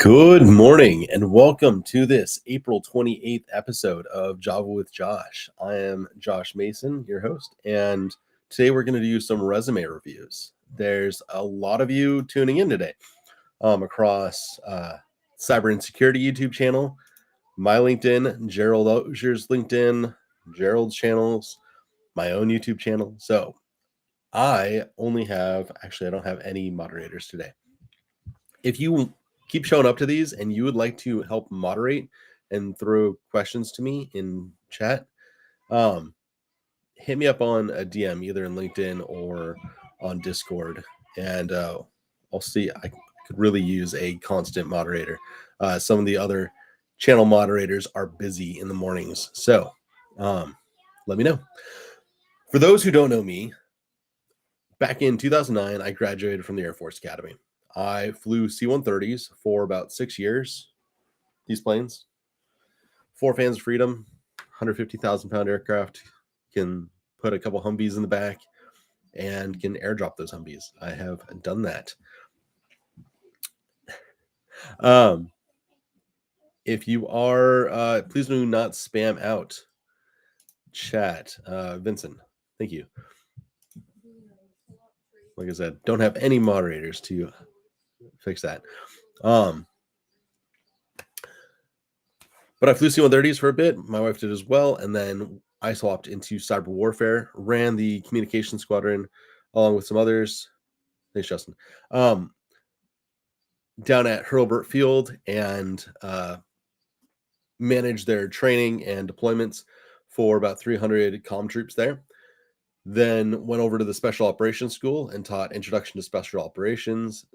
Good morning and welcome to this April 28th episode of Java with Josh. I am Josh Mason, your host, and today we're going to do some resume reviews. There's a lot of you tuning in today across Cyber Insecurity YouTube channel, my LinkedIn, Geral Auger's LinkedIn, Gerald's channels, my own YouTube channel. So I don't have any moderators today. If you keep showing up to these and you would like to help moderate and throw questions to me in chat, hit me up on a DM either in LinkedIn or on Discord, and I'll see. I could really use a constant moderator. Some of the other channel moderators are busy in the mornings, so let me know. For those who don't know me, back in 2009, I graduated from the Air Force Academy. I flew C-130s for about 6 years. These planes, 4 fans of freedom, 150,000-pound aircraft, can put a couple Humvees in the back and can airdrop those Humvees. I have done that. If you are, please do not spam out chat. Vincent, thank you. Like I said, don't have any moderators to fix that. But I flew C-130s for a bit. My wife did as well. And then I swapped into cyber warfare, ran the communication squadron along with some others. Thanks, Justin. Down at Hurlburt Field and managed their training and deployments for about 300 comm troops there. Then went over to the Special Operations School and taught Introduction to Special Operations,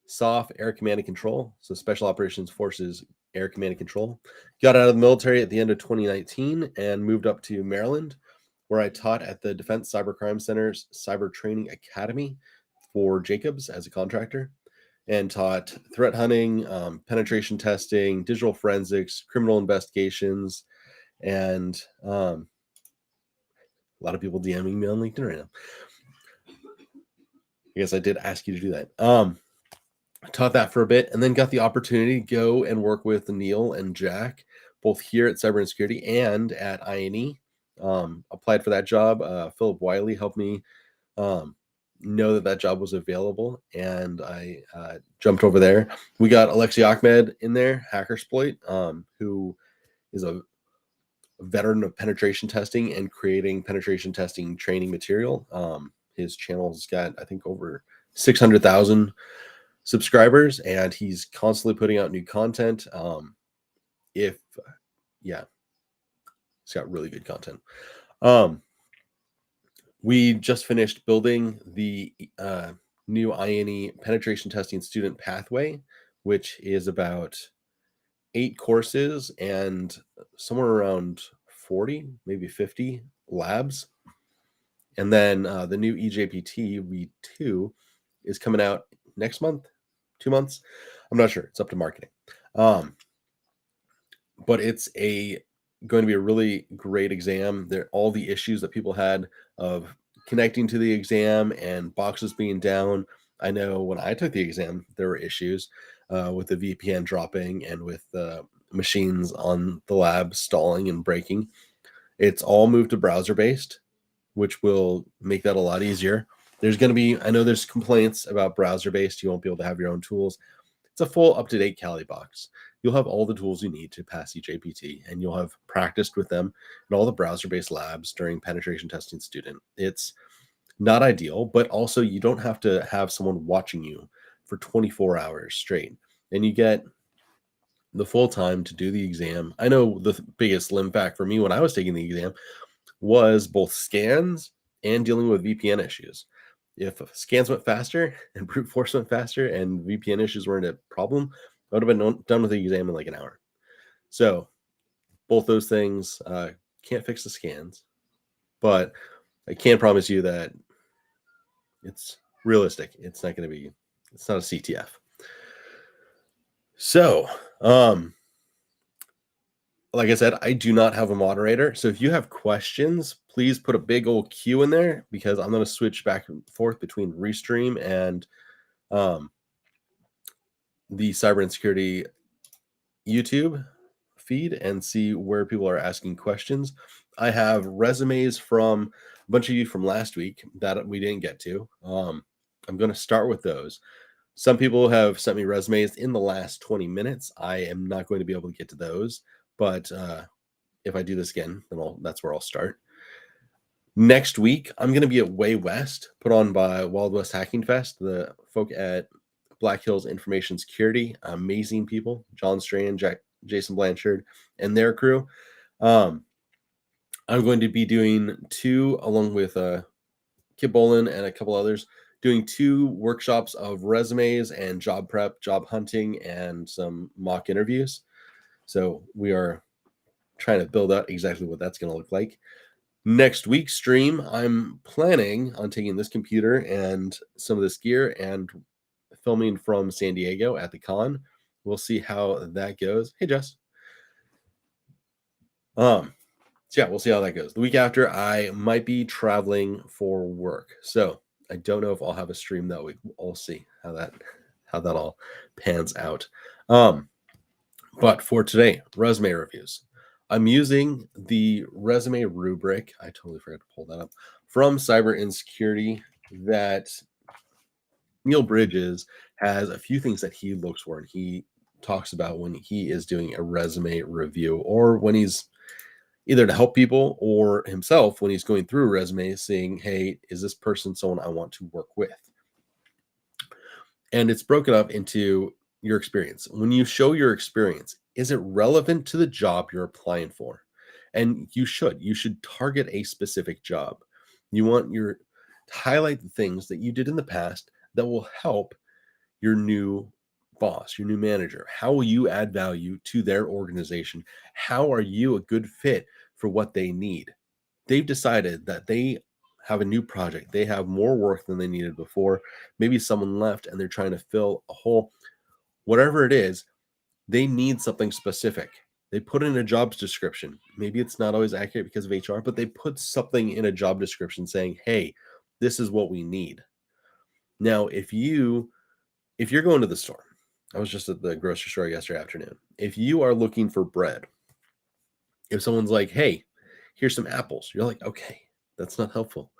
SOF, Air Command and Control, so Special Operations Forces Air Command and Control. Got out of the military at the end of 2019 and moved up to Maryland, where I taught at the Defense Cybercrime Center's Cyber Training Academy for Jacobs as a contractor, and taught threat hunting, penetration testing, digital forensics, criminal investigations, and a lot of people DMing me on LinkedIn right now. I guess I did ask you to do that. I taught that for a bit and then got the opportunity to go and work with Neal and Jack, both here at Cyber Insecurity and at INE. Applied for that job. Philip Wiley helped me know that job was available, and I jumped over there. We got Alexei Ahmed in there, Hackersploit, who is a veteran of penetration testing and creating penetration testing training material. His channel's got, I think, over 600,000 subscribers, and he's constantly putting out new content. He's got really good content. We just finished building the new INE penetration testing student pathway, which is about 8 courses and somewhere around 40, maybe 50 labs. And then the new EJPT V2 is coming out next month, 2 months. I'm not sure. It's up to marketing. But it's going to be a really great exam. All the issues that people had of connecting to the exam and boxes being down. I know when I took the exam, there were issues with the VPN dropping and with the machines on the lab stalling and breaking. It's all moved to browser-based, which will make that a lot easier. There's going to be, I know there's complaints about browser-based. You won't be able to have your own tools. It's a full up-to-date Kali box. You'll have all the tools you need to pass EJPT, and you'll have practiced with them in all the browser-based labs during penetration testing student. It's not ideal, but also you don't have to have someone watching you for 24 hours straight, and you get the full time to do the exam. I know the biggest limb back for me when I was taking the exam was both scans and dealing with VPN issues. If scans went faster and brute force went faster and VPN issues weren't a problem, I would have been done with the exam in like an hour. So both those things can't fix the scans, but I can promise you that it's realistic. It's not a CTF. So, like I said, I do not have a moderator. So if you have questions, please put a big old Q in there, because I'm going to switch back and forth between Restream and the Cyber Insecurity YouTube feed and see where people are asking questions. I have resumes from a bunch of you from last week that we didn't get to. I'm going to start with those. Some people have sent me resumes in the last 20 minutes. I am not going to be able to get to those, but if I do this again, then that's where I'll start. Next week, I'm going to be at Way West, put on by Wild West Hacking Fest. The folk at Black Hills Information Security, amazing people, John Strand, Jason Blanchard, and their crew. I'm going to be doing 2, along with Kip Bolin and a couple others, doing 2 workshops of resumes and job prep, job hunting, and some mock interviews. So we are trying to build out exactly what that's going to look like. Next week's stream, I'm planning on taking this computer and some of this gear and filming from San Diego at the con. We'll see how that goes. Hey, Jess. So yeah, we'll see how that goes. The week after, I might be traveling for work, so I don't know if I'll have a stream that week. We'll see how that all pans out. But for today, resume reviews. I'm using the resume rubric. I totally forgot to pull that up from Cyber Insecurity. That Neal Bridges has a few things that he looks for and he talks about when he is doing a resume review, or when he's either to help people or himself when he's going through a resume saying, hey, is this person someone I want to work with? And it's broken up into your experience. When you show your experience, is it relevant to the job you're applying for? And you should target a specific job. You want to highlight the things that you did in the past that will help your new boss, your new manager. How will you add value to their organization? How are you a good fit for what they need? They've decided that they have a new project. They have more work than they needed before. Maybe someone left and they're trying to fill a hole. Whatever it is, they need something specific. They put in a job description. Maybe it's not always accurate because of HR, but they put something in a job description saying, hey, this is what we need. Now, if you're going to the store, I was just at the grocery store yesterday afternoon. If you are looking for bread, if someone's like, hey, here's some apples, you're like, okay, that's not helpful.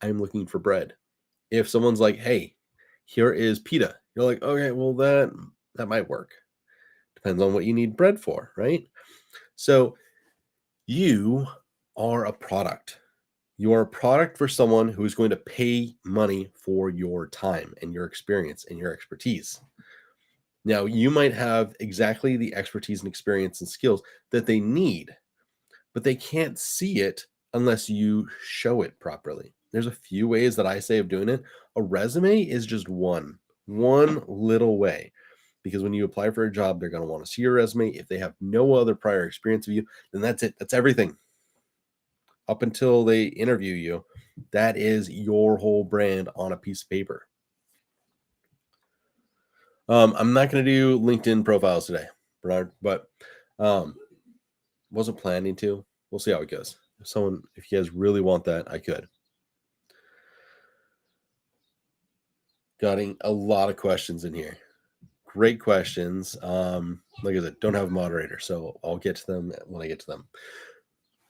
I'm looking for bread. If someone's like, hey, here is pita, you're like, okay, well, that might work. Depends on what you need bread for, right? So you are a product. You are a product for someone who is going to pay money for your time and your experience and your expertise. Now, you might have exactly the expertise and experience and skills that they need, but they can't see it unless you show it properly. There's a few ways that I say of doing it. A resume is just one little way, because when you apply for a job, they're going to want to see your resume. If they have no other prior experience of you, then that's it. That's everything. Up until they interview you, that is your whole brand on a piece of paper. I'm not going to do LinkedIn profiles today, Bernard, but wasn't planning to. We'll see how it goes. If you guys really want that, I could. Getting a lot of questions in here. Great questions. Like I said, don't have a moderator, so I'll get to them when I get to them.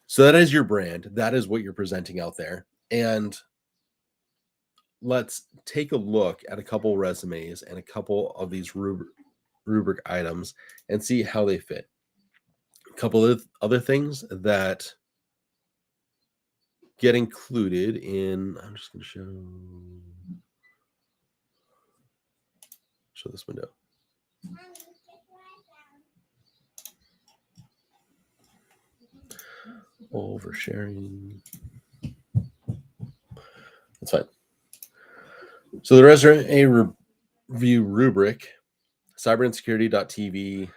So that is your brand. That is what you're presenting out there. And let's take a look at a couple resumes and a couple of these rubric items and see how they fit. A couple of other things that get included in, I'm just going to show this window. Oversharing. That's fine. So the resume review rubric, cyberinsecurity.tv,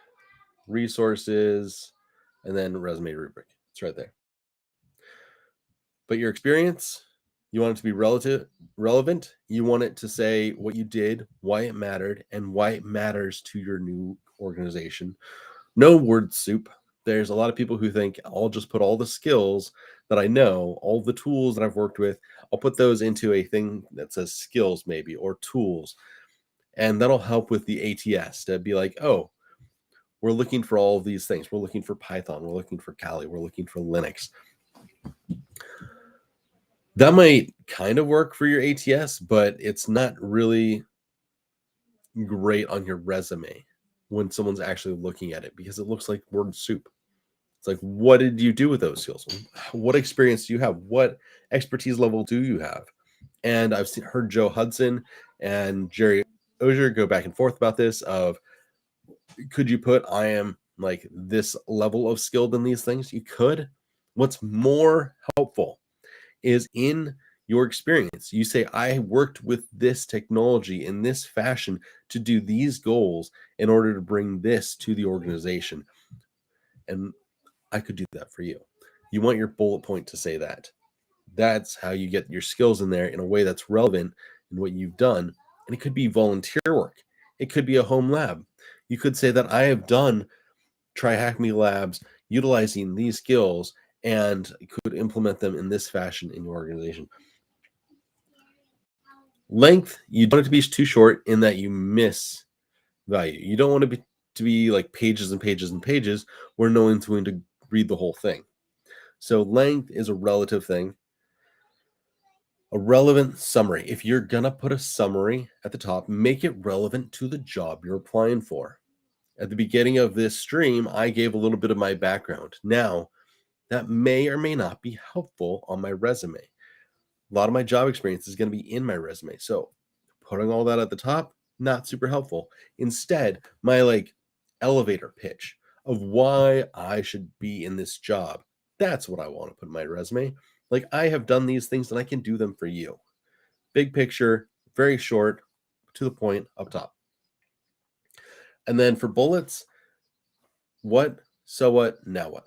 resources, and then resume rubric. It's right there. But your experience, you want it to be relevant. You want it to say what you did, why it mattered, and why it matters to your new organization. No word soup. There's a lot of people who think I'll just put all the skills that I know, all the tools that I've worked with, I'll put those into a thing that says skills maybe, or tools. And that'll help with the ATS to be like, oh, we're looking for all of these things. We're looking for Python. We're looking for Kali. We're looking for Linux. That might kind of work for your ATS, but it's not really great on your resume when someone's actually looking at it, because it looks like word soup. It's like, what did you do with those skills? What experience do you have? What expertise level do you have? And I've heard Joe Hudson and Geral Auger go back and forth about this of, could you put I am like this level of skilled in these things? You could. What's more helpful is in your experience. You say, I worked with this technology in this fashion to do these goals in order to bring this to the organization. And I could do that for you. You want your bullet point to say that. That's how you get your skills in there in a way that's relevant in what you've done. And it could be volunteer work. It could be a home lab. You could say that I have done TryHackMe labs utilizing these skills and could implement them in this fashion in your organization. Length, you don't want it to be too short in that you miss value. You don't want it to be like pages and pages and pages where no one's going to read the whole thing. So length is a relative thing. A relevant summary. If you're going to put a summary at the top, make it relevant to the job you're applying for. At the beginning of this stream, I gave a little bit of my background. Now, that may or may not be helpful on my resume. A lot of my job experience is going to be in my resume. So putting all that at the top, not super helpful. Instead, my elevator pitch of why I should be in this job. That's what I want to put in my resume. Like, I have done these things and I can do them for you. Big picture, very short, to the point, up top. And then for bullets, what, so what, now what?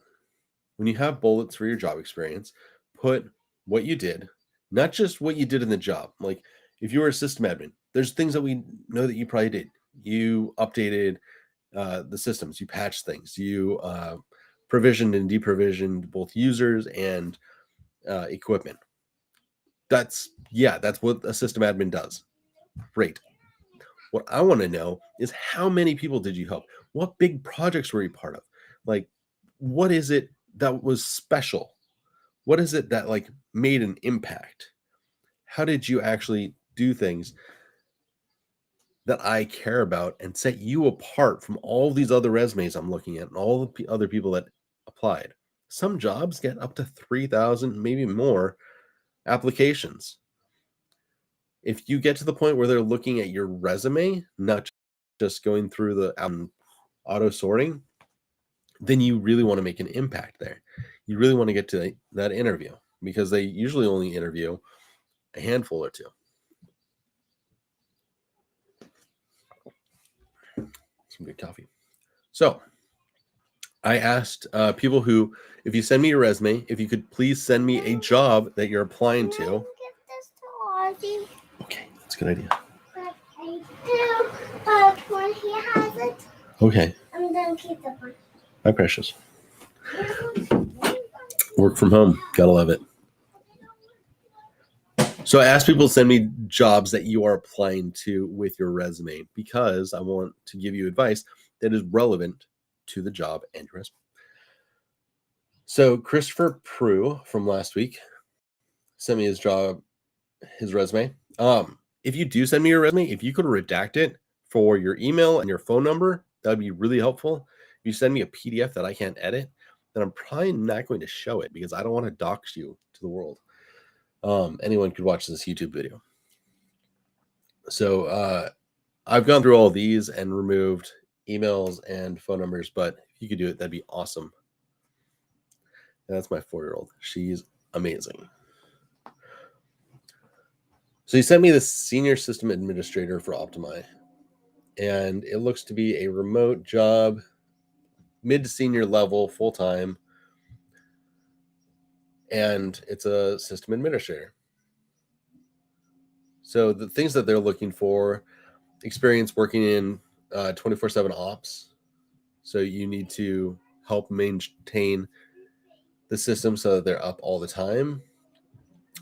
When you have bullets for your job experience, put what you did, not just what you did in the job. Like, if you were a system admin, there's things that we know that you probably did. You updated the systems, you patched things, you provisioned and deprovisioned both users and equipment. That's what a system admin does. Great. What I want to know is, how many people did you help? What big projects were you part of? Like, what is it that was special? What is it that made an impact? How did you actually do things that I care about and set you apart from all these other resumes I'm looking at and all the other people that applied? Some jobs get up to 3,000, maybe more applications. If you get to the point where they're looking at your resume, not just going through the auto sorting, then you really want to make an impact there. You really want to get to that interview, because they usually only interview a handful or two. Some good coffee. So I asked people who, if you send me your resume, if you could please send me a job that you're applying to. Okay, that's a good idea. But I do, but when he has it, okay, I'm going to keep the one. My precious. Work from home. Gotta love it. So I asked people to send me jobs that you are applying to with your resume, because I want to give you advice that is relevant to the job and your resume. So Christopher Prue from last week sent me his resume. If you do send me your resume, if you could redact it for your email and your phone number, that would be really helpful. If you send me a PDF that I can't edit, then I'm probably not going to show it, because I don't want to dox you to the world. Anyone could watch this YouTube video. So I've gone through all of these and removed emails and phone numbers, but if you could do it, that'd be awesome. And that's my 4-year-old. She's amazing. So he sent me the senior system administrator for Optimi, and it looks to be a remote job, mid to senior level, full-time, and it's a system administrator. So the things that they're looking for: experience working in 24/7 ops. So you need to help maintain the system so that they're up all the time.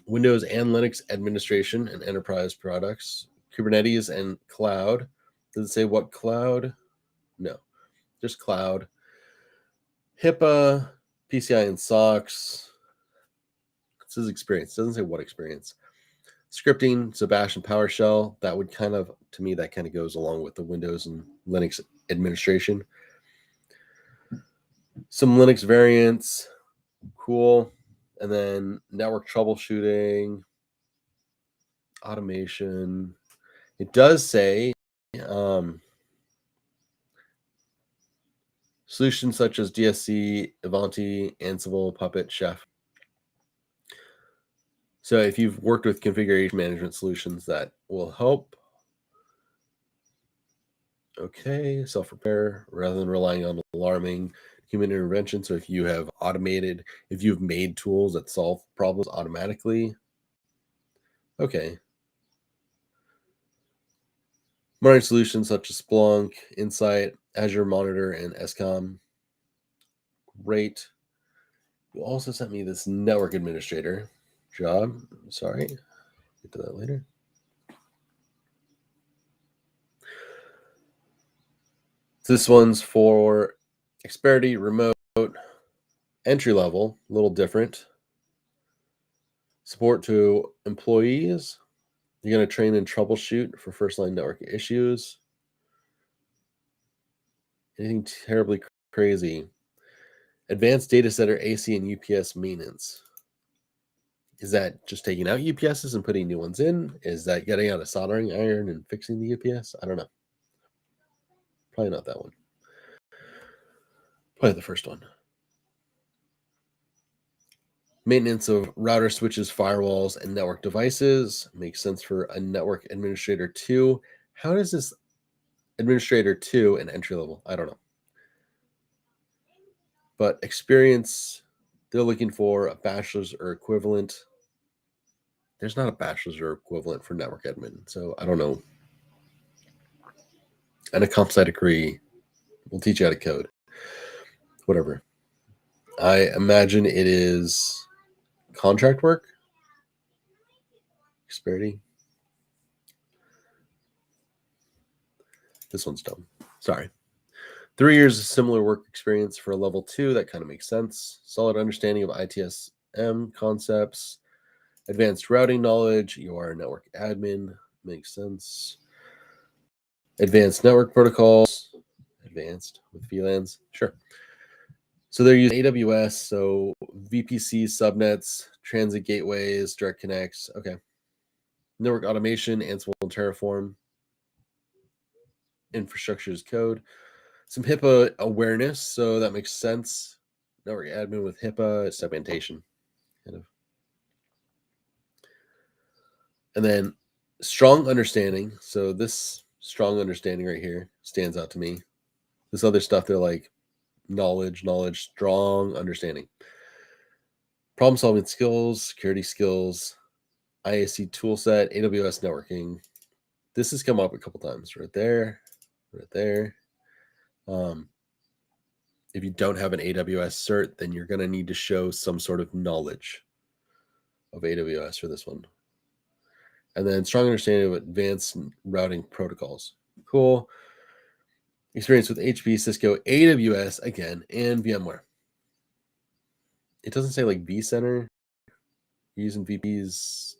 Windows and Linux administration and enterprise products, Kubernetes and cloud, Does it say what cloud? No, just cloud. HIPAA, PCI and SOX. It says experience. It doesn't say what experience. Scripting, so Bash and PowerShell. That would kind of, to me, that kind of goes along with the Windows and Linux administration. Some Linux variants. Cool. And then network troubleshooting, automation. It does say solutions such as DSC, Ivanti, Ansible, Puppet, Chef. So if you've worked with configuration management solutions, that will help. Okay, self-repair rather than relying on alarming human intervention. So if you have automated, if you've made tools that solve problems automatically, okay. Monitoring solutions such as Splunk, Insight, Azure Monitor, and SCOM. Great. You also sent me this network administrator job. Sorry, get to that later. This one's for Xperity, remote, entry level, a little different. Support to employees. You're going to train and troubleshoot for first line network issues. Anything terribly crazy. Advanced data center AC and UPS maintenance. Is that just taking out UPSs and putting new ones in? Is that getting out a soldering iron and fixing the UPS? I don't know. Probably not that one. Probably the first one. Maintenance of router switches, firewalls, and network devices. Makes sense for a network administrator 2. How does this administrator 2 and entry level? I don't know. But experience, they're looking for a bachelor's or equivalent. There's not a bachelor's or equivalent for network admin, so I don't know. And a comp sci degree will teach you how to code. Whatever. I imagine it is contract work. Xperity. This one's dumb. Sorry. 3 years of similar work experience for a level 2. That kind of makes sense. Solid understanding of ITSM concepts. Advanced routing knowledge. You are a network admin. Makes sense. Advanced network protocols. Advanced with VLANs. Sure. So they're using AWS. So VPC, subnets, transit gateways, direct connects. Okay. Network automation, Ansible and Terraform. Infrastructure as code. Some HIPAA awareness, so that makes sense. Network admin with HIPAA segmentation, kind of. And then strong understanding. So this strong understanding right here stands out to me. This other stuff, they're like knowledge, strong understanding. Problem solving skills, security skills, IAC toolset, AWS networking. This has come up a couple times right there, right there. If you don't have an AWS cert, then you're going to need to show some sort of knowledge of AWS for this one. And then strong understanding of advanced routing protocols. Cool. Experience with HP, Cisco, AWS again, and VMware. It doesn't say like vCenter. You're using VPs.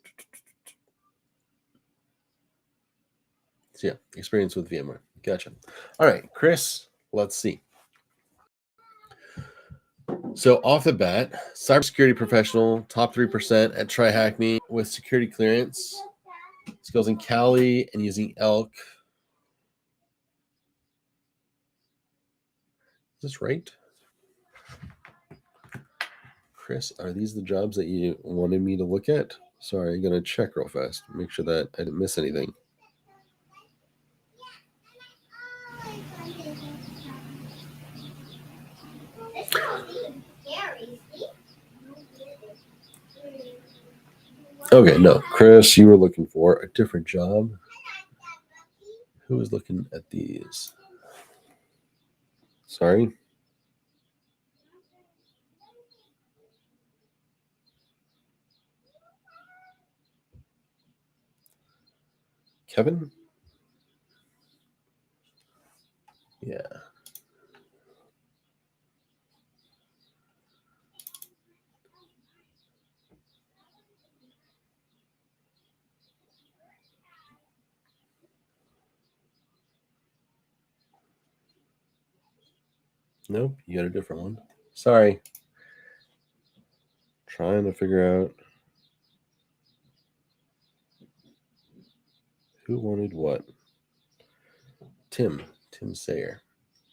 So yeah, experience with VMware. Gotcha. All right, Chris, let's see. So off the bat, cybersecurity professional, top 3% at TryHackMe with security clearance. Skills in Kali and using Elk. Is this right? Chris, are these the jobs that you wanted me to look at? Sorry, I'm going to check real fast. Make sure that I didn't miss anything. Okay, no. Chris, you were looking for a different job. Who was looking at these? Sorry. Kevin? Nope, you got a different one. Sorry. Trying to figure out who wanted what. Tim Sayer.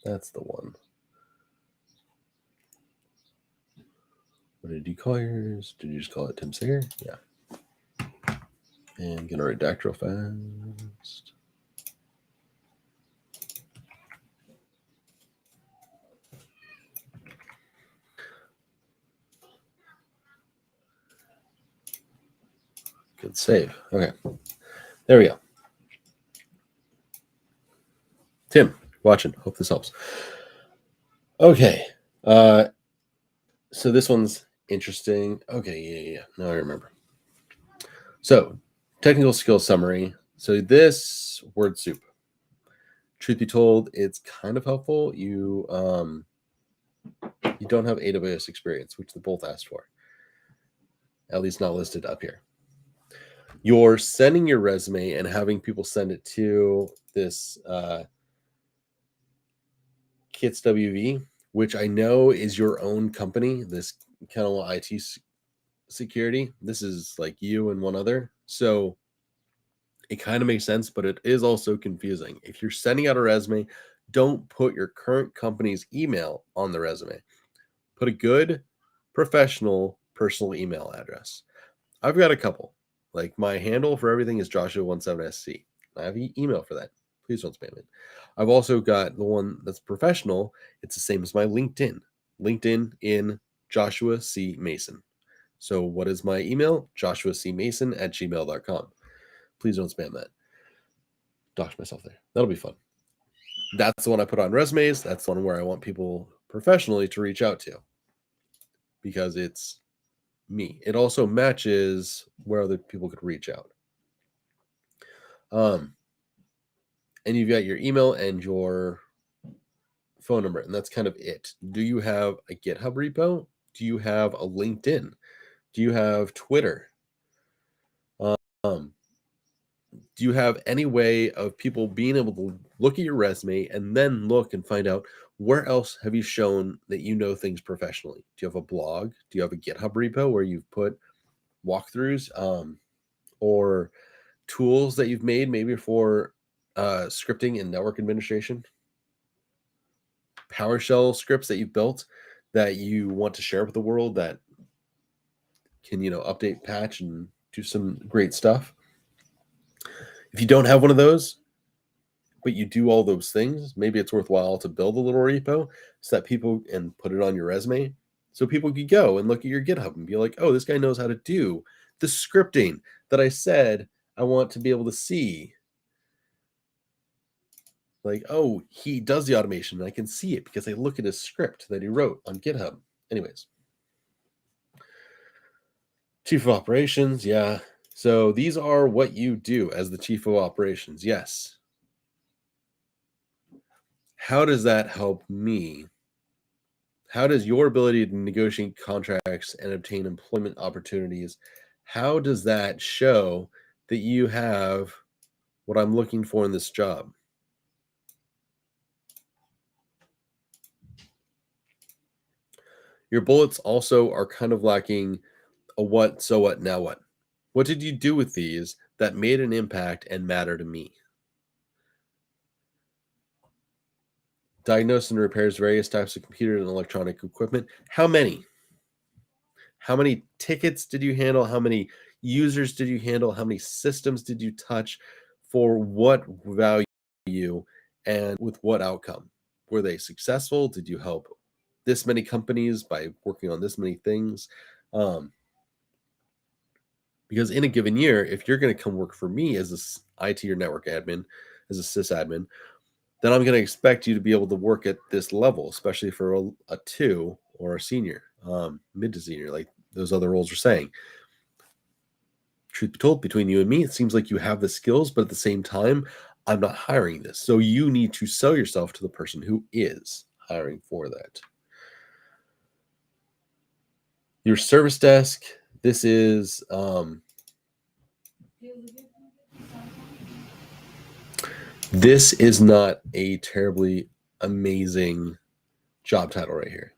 That's the one. What did you call yours? Did you just call it Tim Sayer? Yeah. And gonna redact real fast. Good save. Okay. There we go. Tim, watching. Hope this helps. Okay. So this one's interesting. Okay, yeah. Now I remember. So, technical skills summary. So this word soup. Truth be told, it's kind of helpful. You don't have AWS experience, which they both asked for. At least not listed up here. You're sending your resume and having people send it to this Kits WV, which I know is your own company, this Kennel IT Security. This is like you and one other. So it kind of makes sense, but it is also confusing. If you're sending out a resume, don't put your current company's email on the resume. Put a good, professional, personal email address. I've got a couple. Like my handle for everything is Joshua17SC. I have an email for that. Please don't spam it. I've also got the one that's professional. It's the same as my LinkedIn. LinkedIn in Joshua C. Mason. So what is my email? joshuacmason@gmail.com. Please don't spam that. Dox myself there. That'll be fun. That's the one I put on resumes. That's the one where I want people professionally to reach out to because it's me. It also matches where other people could reach out. And you've got your email and your phone number, and that's kind of it. Do you have a GitHub repo? Do you have a LinkedIn? Do you have Twitter? Do you have any way of people being able to look at your resume and then look and find out where else have you shown that you know things professionally? Do you have a blog? Do you have a GitHub repo where you've put walkthroughs or tools that you've made maybe for scripting and network administration? PowerShell scripts that you've built that you want to share with the world that can, update, patch, and do some great stuff. If you don't have one of those, but you do all those things, maybe it's worthwhile to build a little repo so that people and put it on your resume so people could go and look at your GitHub and be like, oh, this guy knows how to do the scripting that I said I want to be able to see. Like, oh, he does the automation and I can see it because I look at his script that he wrote on GitHub. Anyways. Chief of operations, yeah. So these are what you do as the chief of operations. Yes. How does that help me? How does your ability to negotiate contracts and obtain employment opportunities, how does that show that you have what I'm looking for in this job? Your bullets also are kind of lacking a what, so what, now what? What did you do with these that made an impact and matter to me? Diagnose and repairs various types of computer and electronic equipment. How many? How many tickets did you handle? How many users did you handle? How many systems did you touch? For what value and with what outcome? Were they successful? Did you help this many companies by working on this many things? Because in a given year, if you're going to come work for me as a IT or network admin, as a sysadmin, then I'm going to expect you to be able to work at this level, especially for a 2 or a senior, mid to senior, like those other roles are saying. Truth be told, between you and me, it seems like you have the skills, but at the same time, I'm not hiring this. So you need to sell yourself to the person who is hiring for that. Your service desk, this is not a terribly amazing job title right here.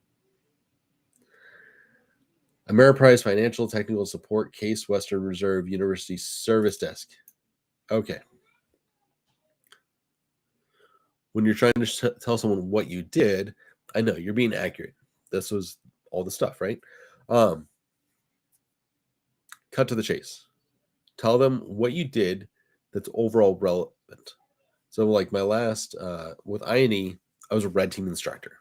Ameriprise Financial Technical Support Case Western Reserve University Service Desk. Okay. When you're trying to tell someone what you did, I know you're being accurate. This was all the stuff, right? Cut to the chase. Tell them what you did that's overall relevant. So like my last, with INE, I was a red team instructor.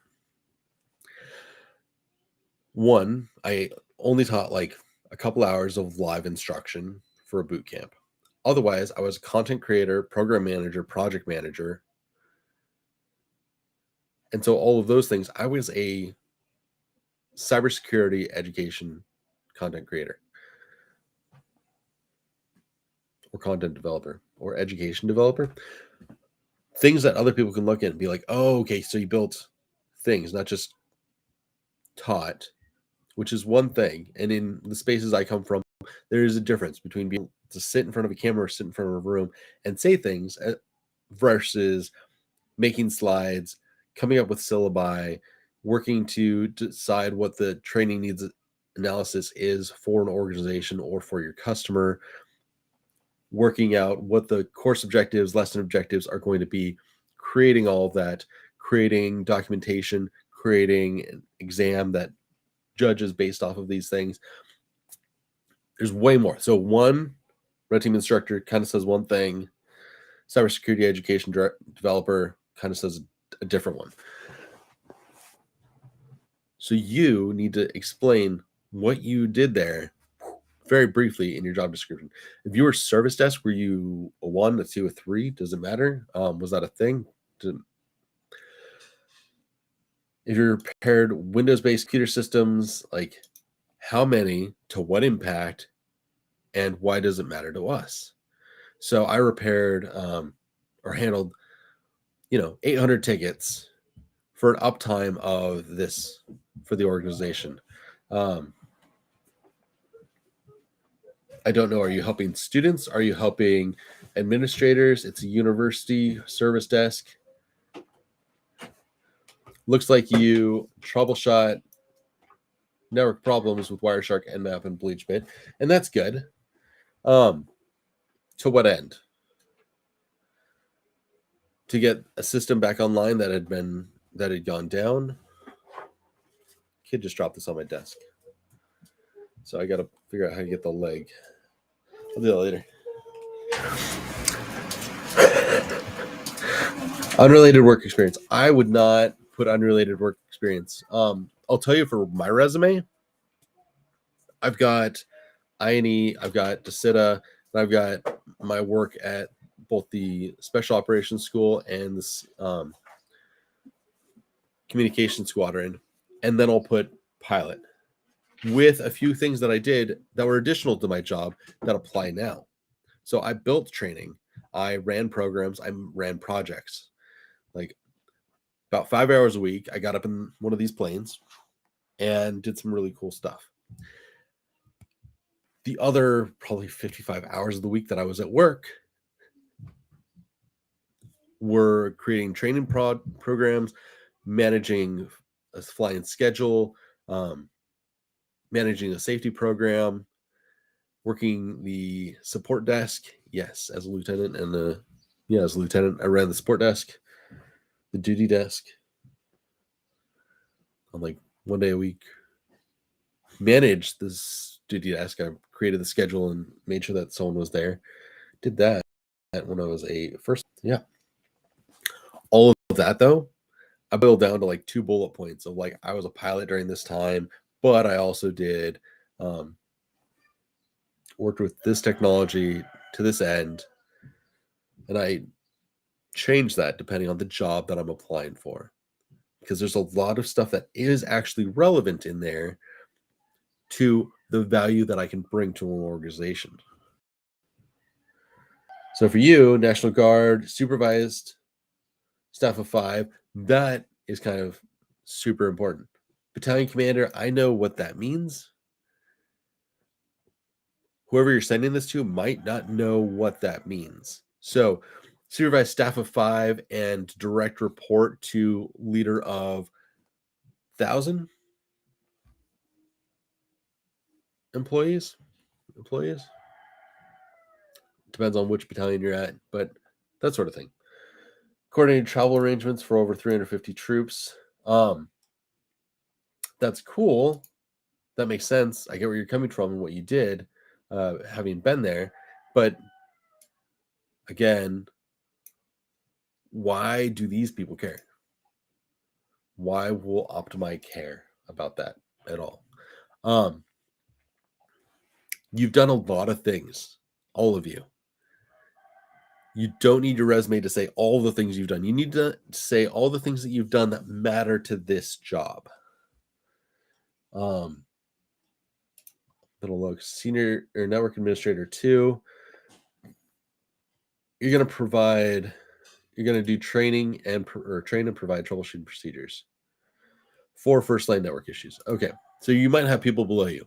One, I only taught like a couple hours of live instruction for a boot camp. Otherwise, I was a content creator, program manager, project manager. And so all of those things, I was a cybersecurity education content creator or content developer or education developer. Things that other people can look at and be like, oh, okay, so you built things, not just taught, which is one thing. And in the spaces I come from, there is a difference between being able to sit in front of a camera or sit in front of a room and say things versus making slides, coming up with syllabi, working to decide what the training needs analysis is for an organization or for your customer, working out what the course objectives, lesson objectives are going to be, creating all of that, creating documentation, creating an exam that judges based off of these things. There's way more. So one red team instructor kind of says one thing, cybersecurity education developer kind of says a different one. So you need to explain what you did there very briefly in your job description. If you were service desk, were you a 1, a 2, a 3? Does it matter? Was that a thing? If you repaired Windows-based computer systems, like how many, to what impact, and why does it matter to us? So I repaired or handled, 800 tickets for an uptime of this for the organization. I don't know. Are you helping students? Are you helping administrators? It's a university service desk. Looks like you troubleshot network problems with Wireshark, Nmap, and BleachBit, and that's good. To what end? To get a system back online that had gone down. Kid just dropped this on my desk, so I got to figure out how to get the leg. I'll do that later. Unrelated work experience. I would not put unrelated work experience. I'll tell you, for my resume, I've got INE, I've got DeSita, and I've got my work at both the Special Operations School and this Communication Squadron, and then I'll put pilot with a few things that I did that were additional to my job that apply now. So I built training, I ran programs, I ran projects. Like about 5 hours a week, I got up in one of these planes and did some really cool stuff. The other probably 55 hours of the week that I was at work were creating training programs, managing a flying schedule, managing a safety program, working the support desk. Yes, as a lieutenant, and as a lieutenant, I ran the support desk, the duty desk, on like one day a week. Managed this duty desk. I created the schedule and made sure that someone was there. Did that when I was a first. Yeah. All of that though, I boiled down to like 2 bullet points of like, I was a pilot during this time, but I also did worked with this technology to this end, and I changed that depending on the job that I'm applying for, because there's a lot of stuff that is actually relevant in there to the value that I can bring to an organization. So for you, National Guard, supervised staff of 5, that is kind of super important. Battalion commander, I know what that means. Whoever you're sending this to might not know what that means. So supervised staff of 5 and direct report to leader of 1,000 employees. Depends on which battalion you're at, but that sort of thing. Coordinated travel arrangements for over 350 troops. That's cool. That makes sense. I get where you're coming from and what you did, having been there. But again, why do these people care? Why will Optimi care about that at all? You've done a lot of things, all of you. You don't need your resume to say all the things you've done. You need to say all the things that you've done that matter to this job. Little look, senior or network administrator 2. You're going to do training and train and provide troubleshooting procedures for first line network issues. Okay, so you might have people below you.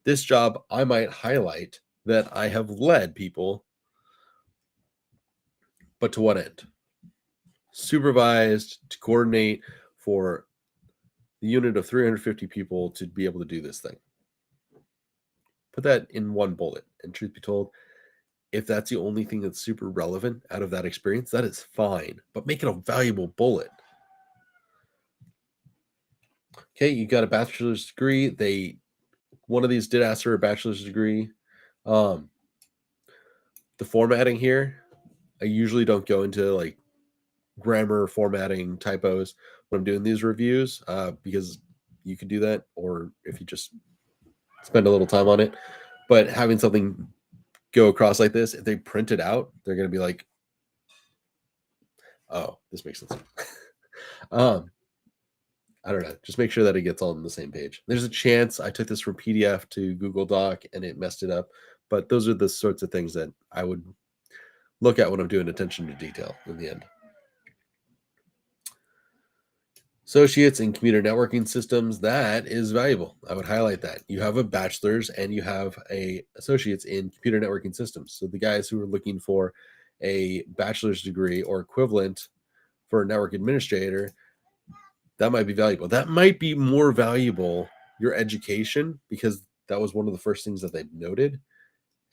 This job, I might highlight that I have led people, but to what end? Supervised, to coordinate for the unit of 350 people to be able to do this thing. Put that in one bullet. And truth be told, if that's the only thing that's super relevant out of that experience, that is fine. But make it a valuable bullet. Okay, you got a bachelor's degree. One of these did ask for a bachelor's degree. The formatting here, I usually don't go into like grammar, formatting, typos when I'm doing these reviews, because you could do that, or if you just spend a little time on it. But having something go across like this, if they print it out, they're going to be like, oh, this makes sense. I don't know. Just make sure that it gets all on the same page. There's a chance I took this from PDF to Google Doc and it messed it up. But those are the sorts of things that I would look at when I'm doing attention to detail in the end. Associates in computer networking systems, that is valuable. I would highlight that. You have a bachelor's and you have a associates in computer networking systems. So the guys who are looking for a bachelor's degree or equivalent for a network administrator, that might be valuable. That might be more valuable, your education, because that was one of the first things that they noted.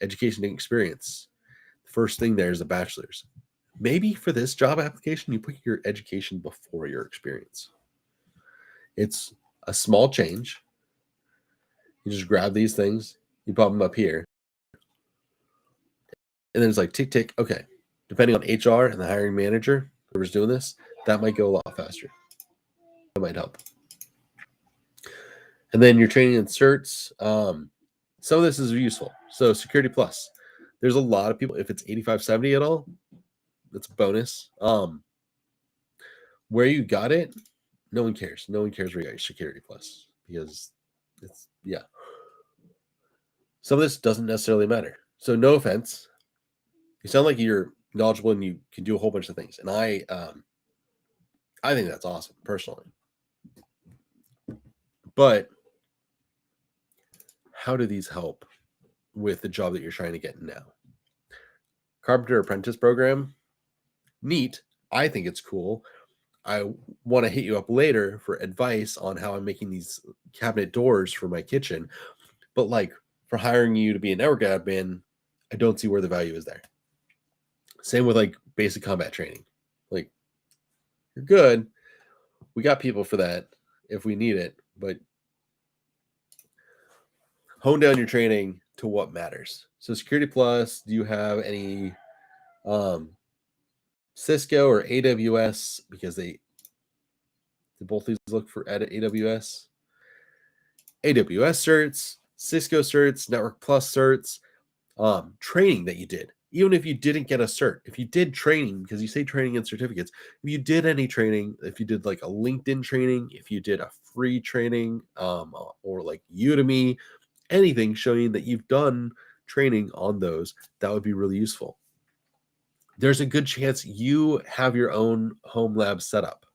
Education and experience. The first thing there is a bachelor's. Maybe for this job application, you put your education before your experience. It's a small change. You just grab these things, you pop them up here, and then it's like tick, tick. Okay. Depending on HR and the hiring manager, whoever's doing this, that might go a lot faster. That might help. And then your training and certs. Some of this is useful. So Security Plus. There's a lot of people, if it's 8570 at all, that's a bonus. Where you got it, no one cares. No one cares where you got your Security Plus, because it's, yeah. Some of this doesn't necessarily matter. So no offense. You sound like you're knowledgeable and you can do a whole bunch of things. And I think that's awesome, personally. But how do these help with the job that you're trying to get now? Carpenter apprentice program, neat. I think it's cool. I want to hit you up later for advice on how I'm making these cabinet doors for my kitchen. But like for hiring you to be a network admin, I don't see where the value is there. Same with like basic combat training. Like, you're good. We got people for that if we need it, but hone down your training to what matters. So Security Plus, do you have any Cisco or AWS? Because they both these look for AWS. AWS certs, Cisco certs, Network Plus certs, training that you did. Even if you didn't get a cert, if you did training, because you say training and certificates, if you did any training, if you did like a LinkedIn training, if you did a free training, or like Udemy, anything showing that you've done training on those, that would be really useful. There's a good chance you have your own home lab setup.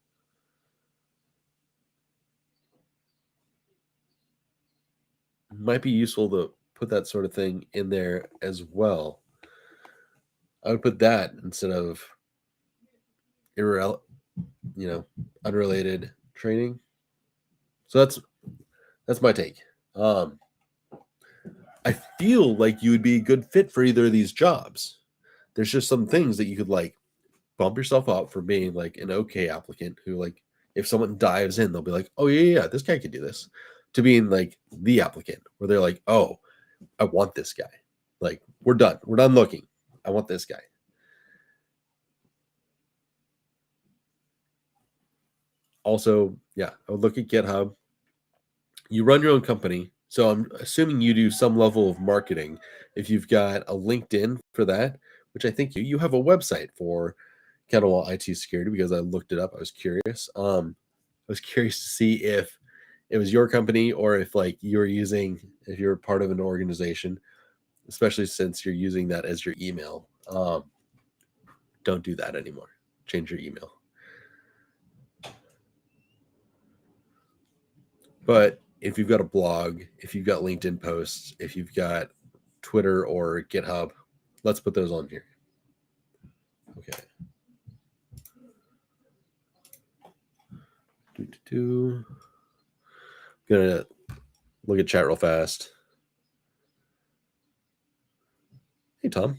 It might be useful to put that sort of thing in there as well. I would put that instead of unrelated training. So that's my take. I feel like you would be a good fit for either of these jobs. There's just some things that you could like bump yourself up for being like an okay applicant who, like, if someone dives in, they'll be like, oh yeah, this guy could do this, to being like the applicant where they're like, oh, I want this guy. Like, we're done looking. I want this guy. Also, yeah, I would look at GitHub. You run your own company, so I'm assuming you do some level of marketing. If you've got a LinkedIn for that, which I think you have a website for Kettlewell IT security, because I looked it up. I was curious. I was curious to see if it was your company or if like if you're part of an organization, especially since you're using that as your email. Don't do that anymore. Change your email. But if you've got a blog, if you've got LinkedIn posts, if you've got Twitter or GitHub, let's put those on here. Okay. Gonna look at chat real fast. Hey, Tom.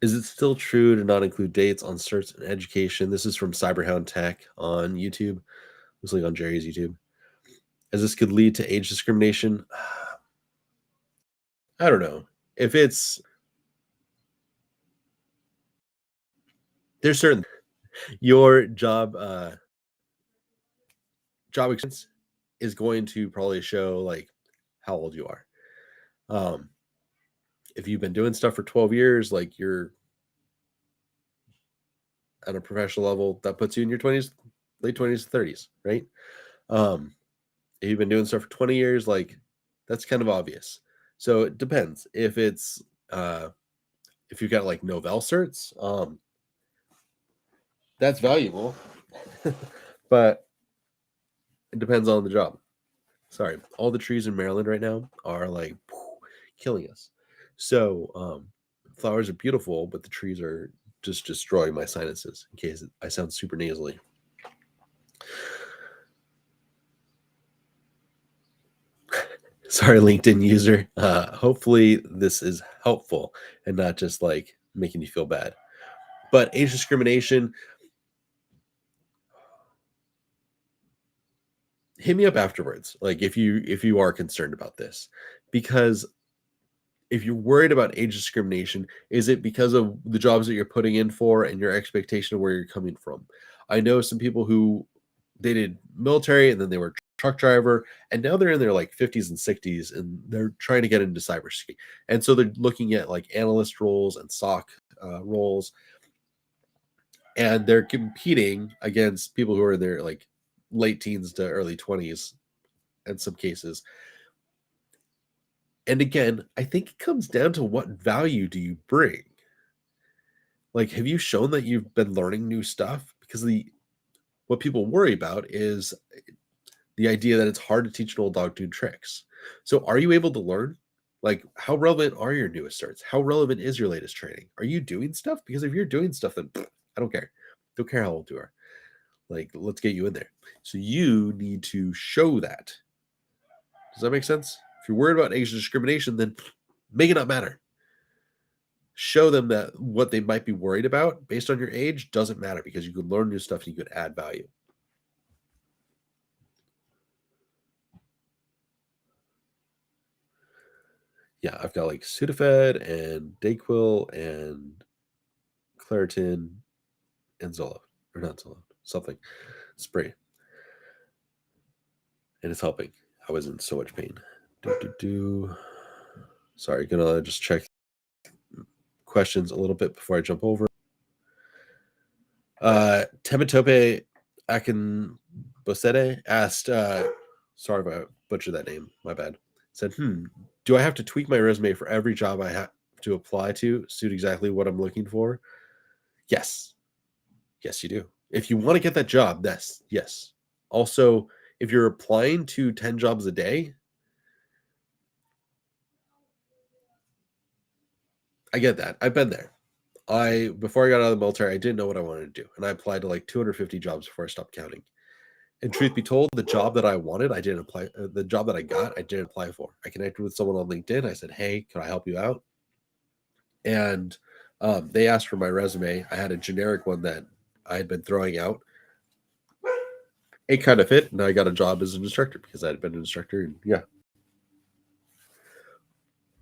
Is it still true to not include dates on certs and education? This is from Cyberhound Tech on YouTube. Looks like on Jerry's YouTube. As this could lead to age discrimination? I don't know. If it's... There's certain... Your job experience is going to probably show like how old you are. If you've been doing stuff for 12 years, like you're at a professional level, that puts you in your 20s, late 20s, 30s, right? If you've been doing stuff for 20 years, like that's kind of obvious. So it depends. If it's if you've got like Novell certs, that's valuable. But it depends on the job. Sorry, all the trees in Maryland right now are like killing us. So flowers are beautiful, but the trees are just destroying my sinuses, in case I sound super nasally. Sorry, LinkedIn user. Hopefully this is helpful and not just like making you feel bad. But age discrimination, hit me up afterwards. Like if you are concerned about this, because if you're worried about age discrimination, is it because of the jobs that you're putting in for and your expectation of where you're coming from? I know some people who they did military and then they were truck driver, and now they're in their like 50s and 60s and they're trying to get into cybersecurity. And so they're looking at like analyst roles and SOC roles, and they're competing against people who are in their like late teens to early 20s in some cases. And again, I think it comes down to what value do you bring? Like, have you shown that you've been learning new stuff? Because what people worry about is the idea that it's hard to teach an old dog new tricks. So are you able to learn? Like, how relevant are your newest certs? How relevant is your latest training? Are you doing stuff? Because if you're doing stuff, then I don't care. Don't care how old you are. Like, let's get you in there. So you need to show that. Does that make sense? If you're worried about age discrimination, then make it not matter. Show them that what they might be worried about based on your age doesn't matter, because you could learn new stuff and you could add value. Yeah, I've got like Sudafed and Dayquil and Claritin and Zoloft, or not Zoloft, something spray, and it's helping. I was in so much pain. Sorry, gonna just check questions a little bit before I jump over. Temitope Akinbosede asked, sorry if I butchered that name, my bad. Said, do I have to tweak my resume for every job I have to apply to suit exactly what I'm looking for? Yes. Yes, you do. If you want to get that job, yes. Also, if you're applying to 10 jobs a day, I get that. I've been there. before I got out of the military, I didn't know what I wanted to do. And I applied to like 250 jobs before I stopped counting. And truth be told, the job that I wanted, I didn't apply. The job that I got, I didn't apply for. I connected with someone on LinkedIn. I said, "Hey, can I help you out?" And they asked for my resume. I had a generic one that I had been throwing out. It kind of fit, and I got a job as an instructor because I had been an instructor. And yeah,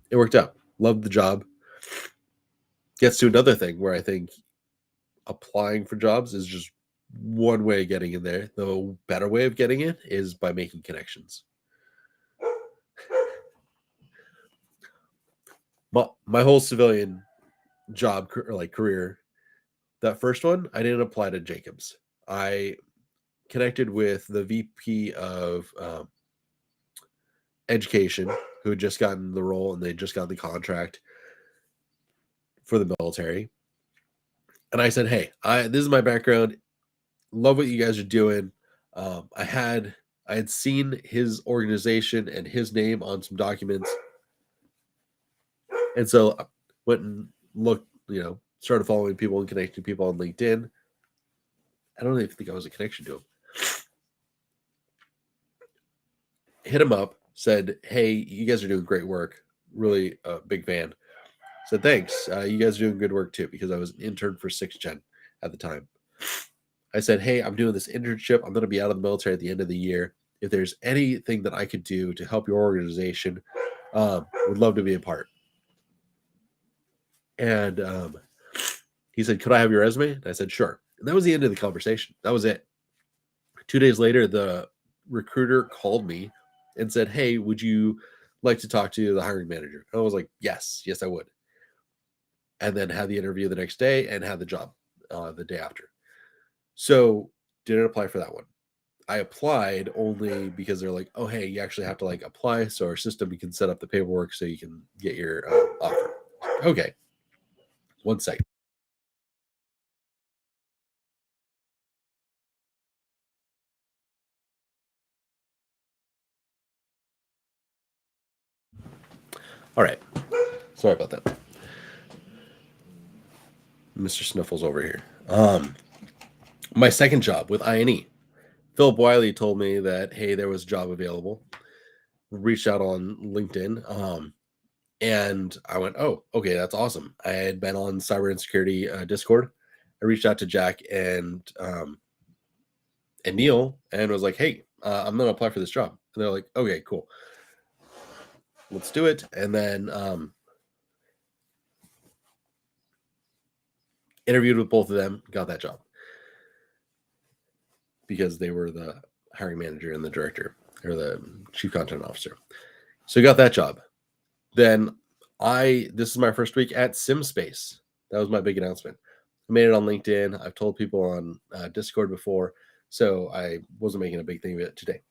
it worked out. Loved the job. Gets to another thing where I think applying for jobs is just one way of getting in there. The better way of getting in is by making connections. My whole civilian job or like career, that first one, I didn't apply to Jacobs. I connected with the VP of education who had just gotten the role and they just got the contract for the military. And I said, "Hey, this is my background. Love what you guys are doing." I had seen his organization and his name on some documents. And so I went and looked, started following people and connecting people on LinkedIn. I don't even think I was a connection to him. Hit him up, said, "Hey, you guys are doing great work. Really a big fan." Said, "Thanks. You guys are doing good work too," because I was an intern for 6th Gen at the time. I said, "Hey, I'm doing this internship. I'm going to be out of the military at the end of the year. If there's anything that I could do to help your organization, would love to be a part." And he said, "Could I have your resume?" And I said, "Sure." And that was the end of the conversation. That was it. 2 days later, the recruiter called me and said, "Hey, would you like to talk to the hiring manager?" And I was like, yes, I would. And then had the interview the next day and had the job the day after. So didn't apply for that one. I applied only because they're like, "Oh, hey, you actually have to like apply. So our system, you can set up the paperwork so you can get your offer." Okay. 1 second. All right. Sorry about that. Mr. Sniffles over here. My second job with INE. Philip Wiley told me that, hey, there was a job available. Reached out on LinkedIn. And I went, "Oh, okay, that's awesome." I had been on Cyber Insecurity Discord. I reached out to Jack and Neal and was like, "Hey, I'm going to apply for this job." And they're like, "Okay, cool. Let's do it." And then interviewed with both of them, got that job because they were the hiring manager and the director or the chief content officer. So got that job. Then this is my first week at SimSpace. That was my big announcement. I made it on LinkedIn. I've told people on Discord before, so I wasn't making a big thing of it today.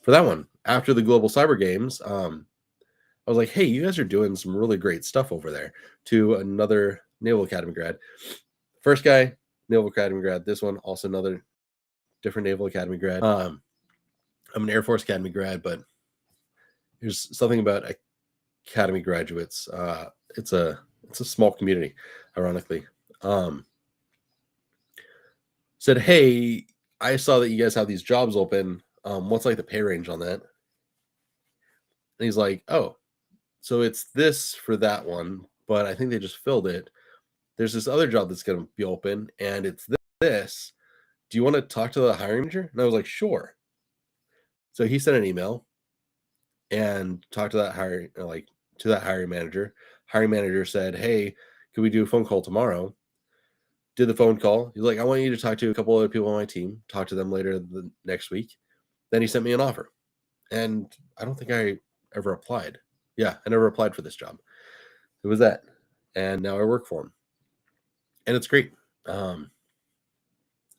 For that one, after the Global Cyber Games, I was like, "Hey, you guys are doing some really great stuff over there." To another Naval Academy grad. First guy, Naval Academy grad. This one, also another different Naval Academy grad. I'm an Air Force Academy grad, but there's something about Academy graduates. It's a small community, ironically. Said, "Hey, I saw that you guys have these jobs open. What's like the pay range on that?" And he's like, "Oh, so it's this for that one, but I think they just filled it. There's this other job that's going to be open, and it's this. Do you want to talk to the hiring manager?" And I was like, "Sure." So he sent an email and talked to that hiring manager. Hiring manager said, "Hey, can we do a phone call tomorrow?" Did the phone call. He's like, "I want you to talk to a couple other people on my team. Talk to them later the next week." Then he sent me an offer, and I don't think I ever applied. Yeah, I never applied for this job. It was that, and now I work for him, and it's great.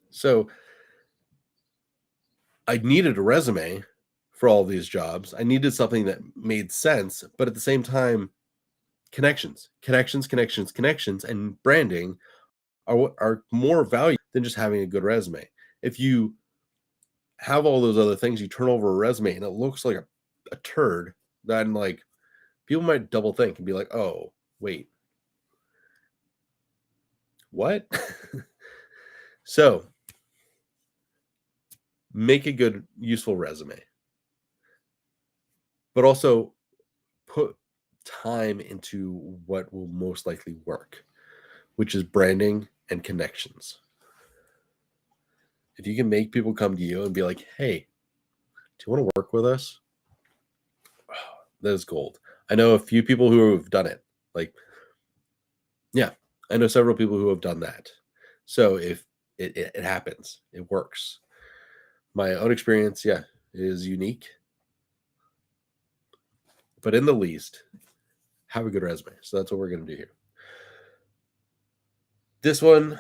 So I needed a resume for all these jobs. I needed something that made sense, but at the same time, connections, and branding are more valuable than just having a good resume. If you have all those other things, you turn over a resume and it looks like a turd, then like people might double think and be like, "Oh, wait, What? So, make a good, useful resume, but also put time into what will most likely work, which is branding and connections. If you can make people come to you and be like, hey, do you want to work with us? That is gold. I know a few people who have done it. Like, yeah, I know several people who have done that. So if it happens, it works. My own experience, yeah, is unique. But in the least, have a good resume. So that's what we're going to do here. This one,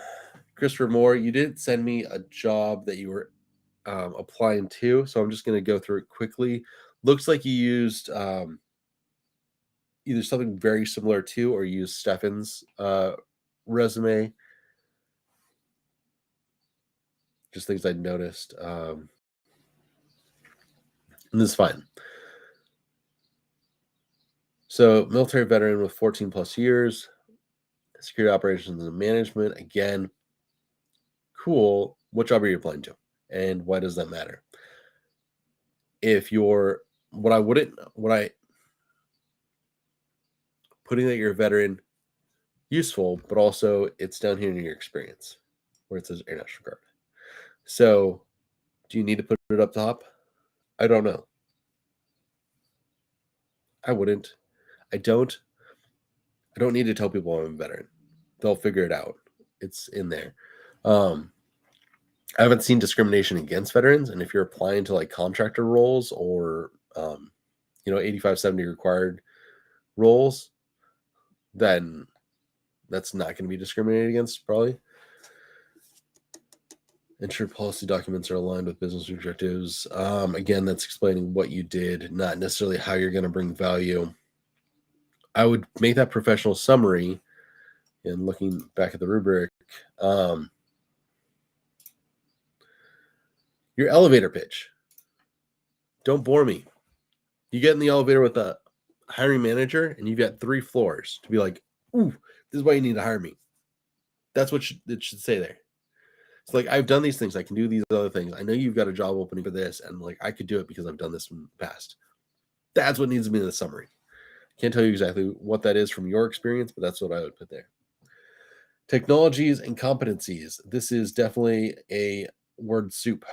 Christopher Moore, you didn't send me a job that you were applying to. So I'm just going to go through it quickly. Looks like you used either something very similar to or used Stefan's resume. Just things I noticed. And this is fine. So military veteran with 14 plus years, security operations and management. Again, cool. What job are you applying to? And why does that matter? If you're, putting that you're a veteran, useful, but also it's down here in your experience where it says Air National Guard. So do you need to put it up top? I don't know. I wouldn't. I don't need to tell people I'm a veteran. They'll figure it out. It's in there. I haven't seen discrimination against veterans, and if you're applying to like contractor roles or 8570 required roles, then that's not going to be discriminated against probably. Ensure policy documents are aligned with business objectives. Again, that's explaining what you did, not necessarily how you're going to bring value. I would make that professional summary. And looking back at the rubric, your elevator pitch. Don't bore me. You get in the elevator with a hiring manager and you've got 3 floors to be like, ooh, this is why you need to hire me. That's what it should say there. It's like, I've done these things. I can do these other things. I know you've got a job opening for this. And like, I could do it because I've done this in the past. That's what needs to be in the summary. Can't tell you exactly what that is from your experience, but that's what I would put there. Technologies and competencies. This is definitely a word soup.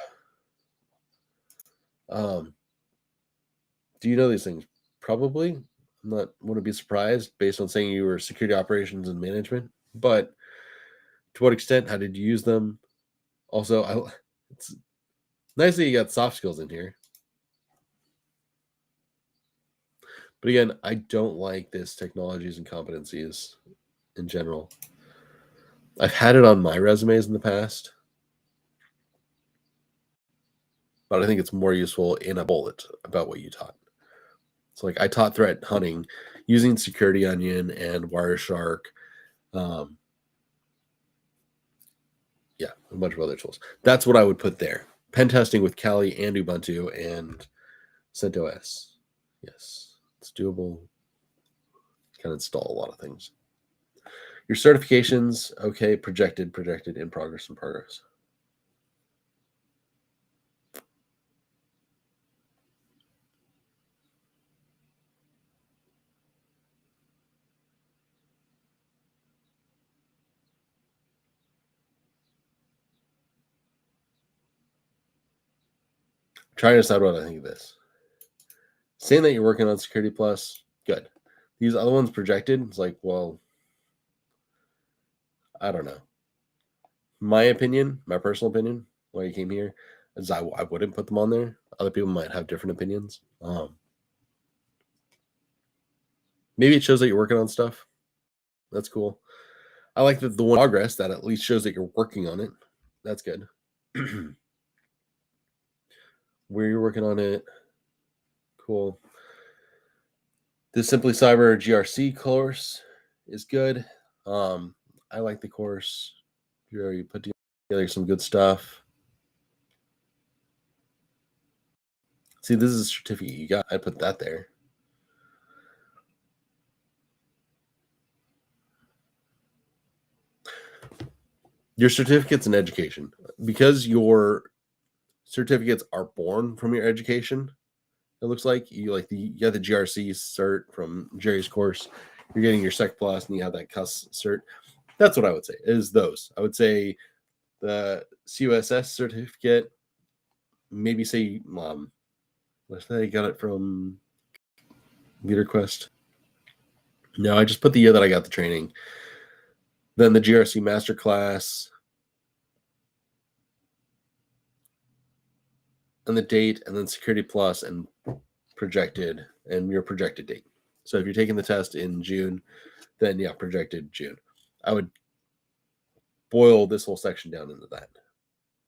Do you know these things? Probably. Wouldn't be surprised based on saying you were security operations and management, but to what extent? How did you use them? Also, it's nice that you got soft skills in here. But again, I don't like this technologies and competencies in general. I've had it on my resumes in the past, but I think it's more useful in a bullet about what you taught. So like I taught threat hunting using Security Onion and Wireshark. Yeah, a bunch of other tools. That's what I would put there. Pen testing with Kali and Ubuntu and CentOS. Yes, it's doable. Can install a lot of things. Your certifications, okay, projected, in progress, Trying to decide what I think of this. Saying that you're working on Security Plus, good. These other ones projected, it's like, well, I don't know. My opinion, my personal opinion, why you came here, is I wouldn't put them on there. Other people might have different opinions. Maybe it shows that you're working on stuff. That's cool. I like the one progress that at least shows that you're working on it. That's good. Where you're working on it. Cool. The Simply Cyber GRC course is good. I like the course. You put together some good stuff. See, this is a certificate you got. I put that there. Your certificates in education, because your certificates are born from your education. It looks like you got the GRC cert from Jerry's course. You're getting your Sec Plus, and you have that CUS cert. That's what I would say is those. I would say the CUSS certificate. Maybe say, let's say I got it from Leader Quest. No, I just put the year that I got the training. Then the GRC Masterclass. And the date, and then Security Plus and projected, and your projected date. So if you're taking the test in June, then yeah, projected June. I would boil this whole section down into that.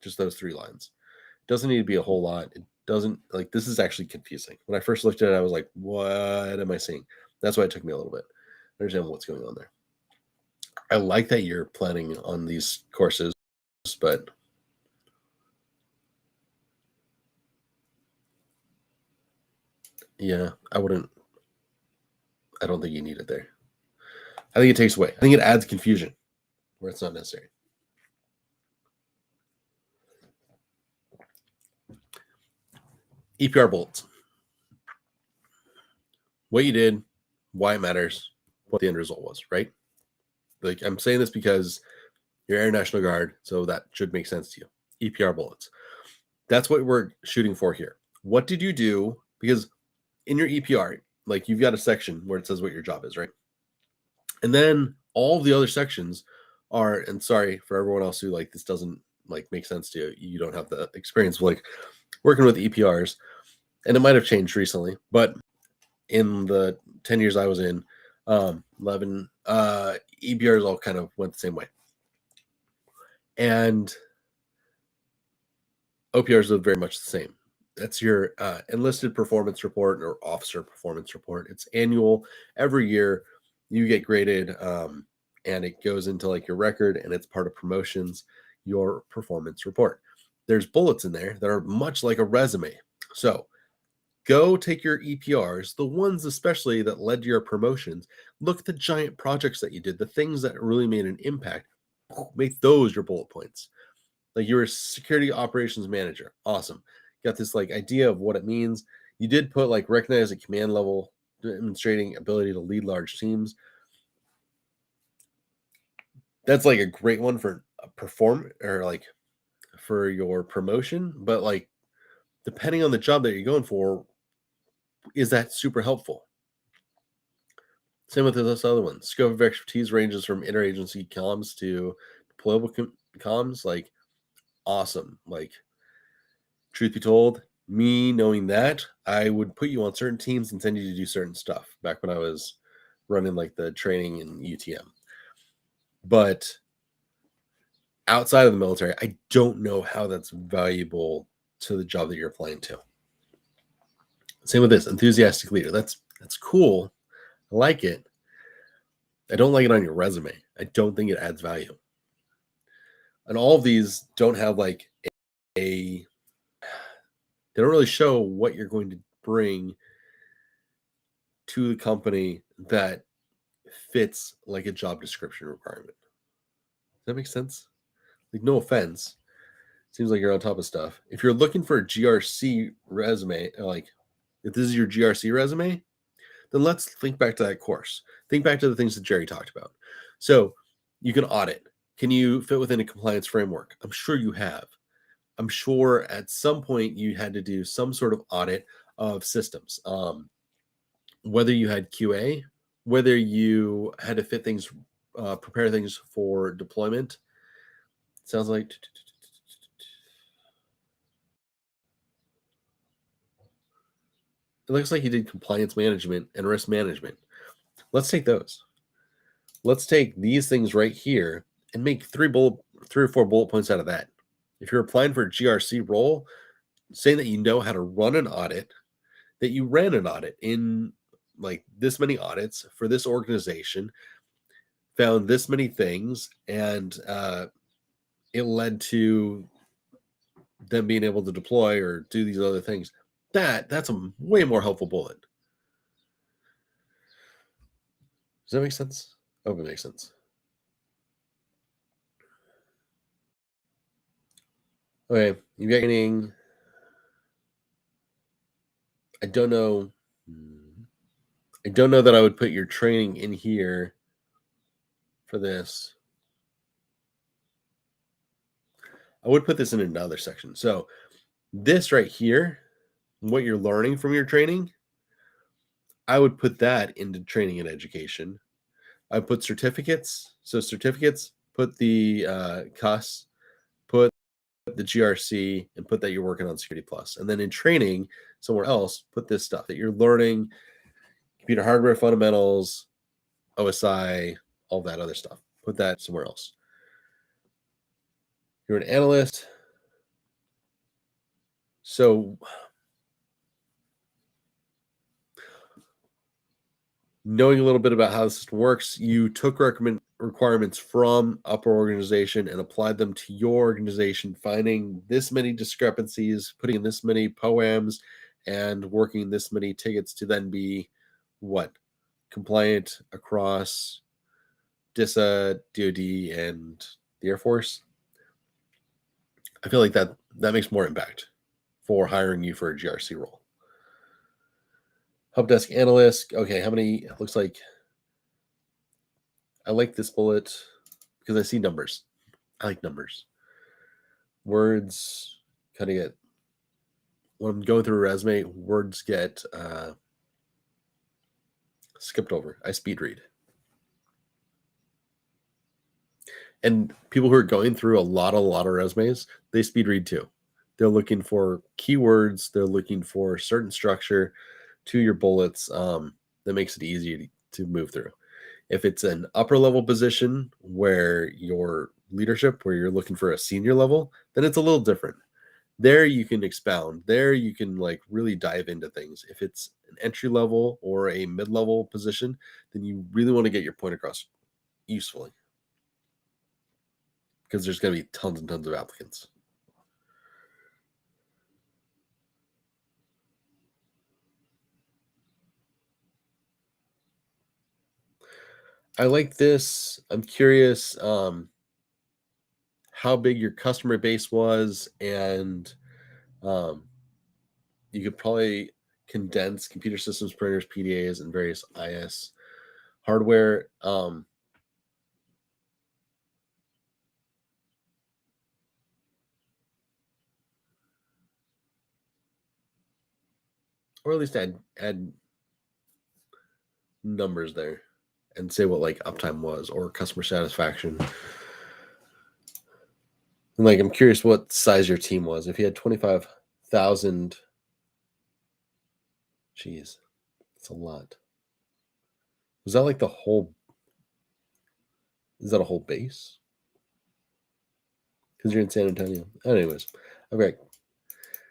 Just those 3 lines. It doesn't need to be a whole lot. It doesn't, like, this is actually confusing. When I first looked at it, I was like, what am I seeing? That's why it took me a little bit to understand what's going on there. I like that you're planning on these courses, but yeah, I don't think you need it there. I think it takes away. I think it adds confusion where it's not necessary. EPR bullets. What you did, why it matters, what the end result was, right? Like, I'm saying this because you're Air National Guard, so that should make sense to you. EPR bullets. That's what we're shooting for here. What did you do? Because in your EPR, like, you've got a section where it says what your job is, right? And then all the other sections are, and sorry for everyone else who, like, this doesn't, like, make sense to you. You don't have the experience, like, working with EPRs, and it might have changed recently, but in the 10 years I was in, 11, EPRs all kind of went the same way. And OPRs are very much the same. That's your enlisted performance report or officer performance report. It's annual. Every year you get graded, and it goes into, like, your record, and it's part of promotions, your performance report. There's bullets in there that are much like a resume. So go take your EPRs, the ones especially that led to your promotions. Look at the giant projects that you did, the things that really made an impact. Make those your bullet points. Like, you were a security operations manager. Awesome. Got this, like, idea of what it means. You did put, like, recognize at command level, demonstrating ability to lead large teams. That's, like, a great one for a perform, or, like, for your promotion. But, like, depending on the job that you're going for, is that super helpful? Same with this other one. Scope of expertise ranges from interagency comms to deployable comms. Like, awesome. Like, truth be told, me knowing that, I would put you on certain teams and send you to do certain stuff back when I was running, like, the training in UTM. But outside of the military, I don't know how that's valuable to the job that you're applying to. Same with this enthusiastic leader. That's cool. I like it. I don't like it on your resume. I don't think it adds value. And all of these don't have, like, they don't really show what you're going to bring to the company that fits, like, a job description requirement. Does that make sense? Like, no offense. Seems like you're on top of stuff. If you're looking for a GRC resume, like, if this is your GRC resume, then let's think back to that course. Think back to the things that Jerry talked about. So you can audit. Can you fit within a compliance framework? I'm sure you have. I'm sure at some point you had to do some sort of audit of systems. Whether you had QA, whether you had to fit things, prepare things for deployment. Sounds like it looks like you did compliance management and risk management. Let's take those. Let's take these things right here and make 3 or 4 bullet points out of that. If you're applying for a GRC role, saying that you know how to run an audit, that you ran an audit in, like, this many audits for this organization, found this many things, and it led to them being able to deploy or do these other things. That's a way more helpful bullet. Does that make sense? I hope it makes sense. Okay, you got training. I don't know. I don't know that I would put your training in here for this. I would put this in another section. So this right here, what you're learning from your training, I would put that into training and education. I put certificates. So certificates, put the CUS, put the GRC, and put that you're working on Security Plus. And then in training, somewhere else, put this stuff that you're learning, computer hardware fundamentals, OSI, all that other stuff. Put that somewhere else. You're an analyst. So knowing a little bit about how the system works, you took requirements from upper organization and applied them to your organization, finding this many discrepancies, putting in this many poems, and working this many tickets to then be what? Compliant across DISA, DoD, and the Air Force. I feel like that makes more impact for hiring you for a GRC role. Help desk analyst. Okay, how many? Looks like I like this bullet because I see numbers. I like numbers. Words kind of get, when I'm going through a resume, words get skipped over. I speed read. And people who are going through a lot of resumes, they speed read too. They're looking for keywords. They're looking for certain structure to your bullets that makes it easier to move through. If it's an upper level position where your leadership, where you're looking for a senior level, then it's a little different. There you can expound. There you can like really dive into things. If it's an entry level or a mid-level position, then you really want to get your point across usefully, because there's going to be tons and tons of applicants. I like this. I'm curious how big your customer base was, and you could probably condense computer systems, printers, PDAs, and various IS hardware. Or at least add numbers there and say what like uptime was or customer satisfaction. And like, I'm curious what size your team was. If you had 25,000, geez, that's a lot. Was that like the whole? Is that a whole base? Because you're in San Antonio. Anyways, okay.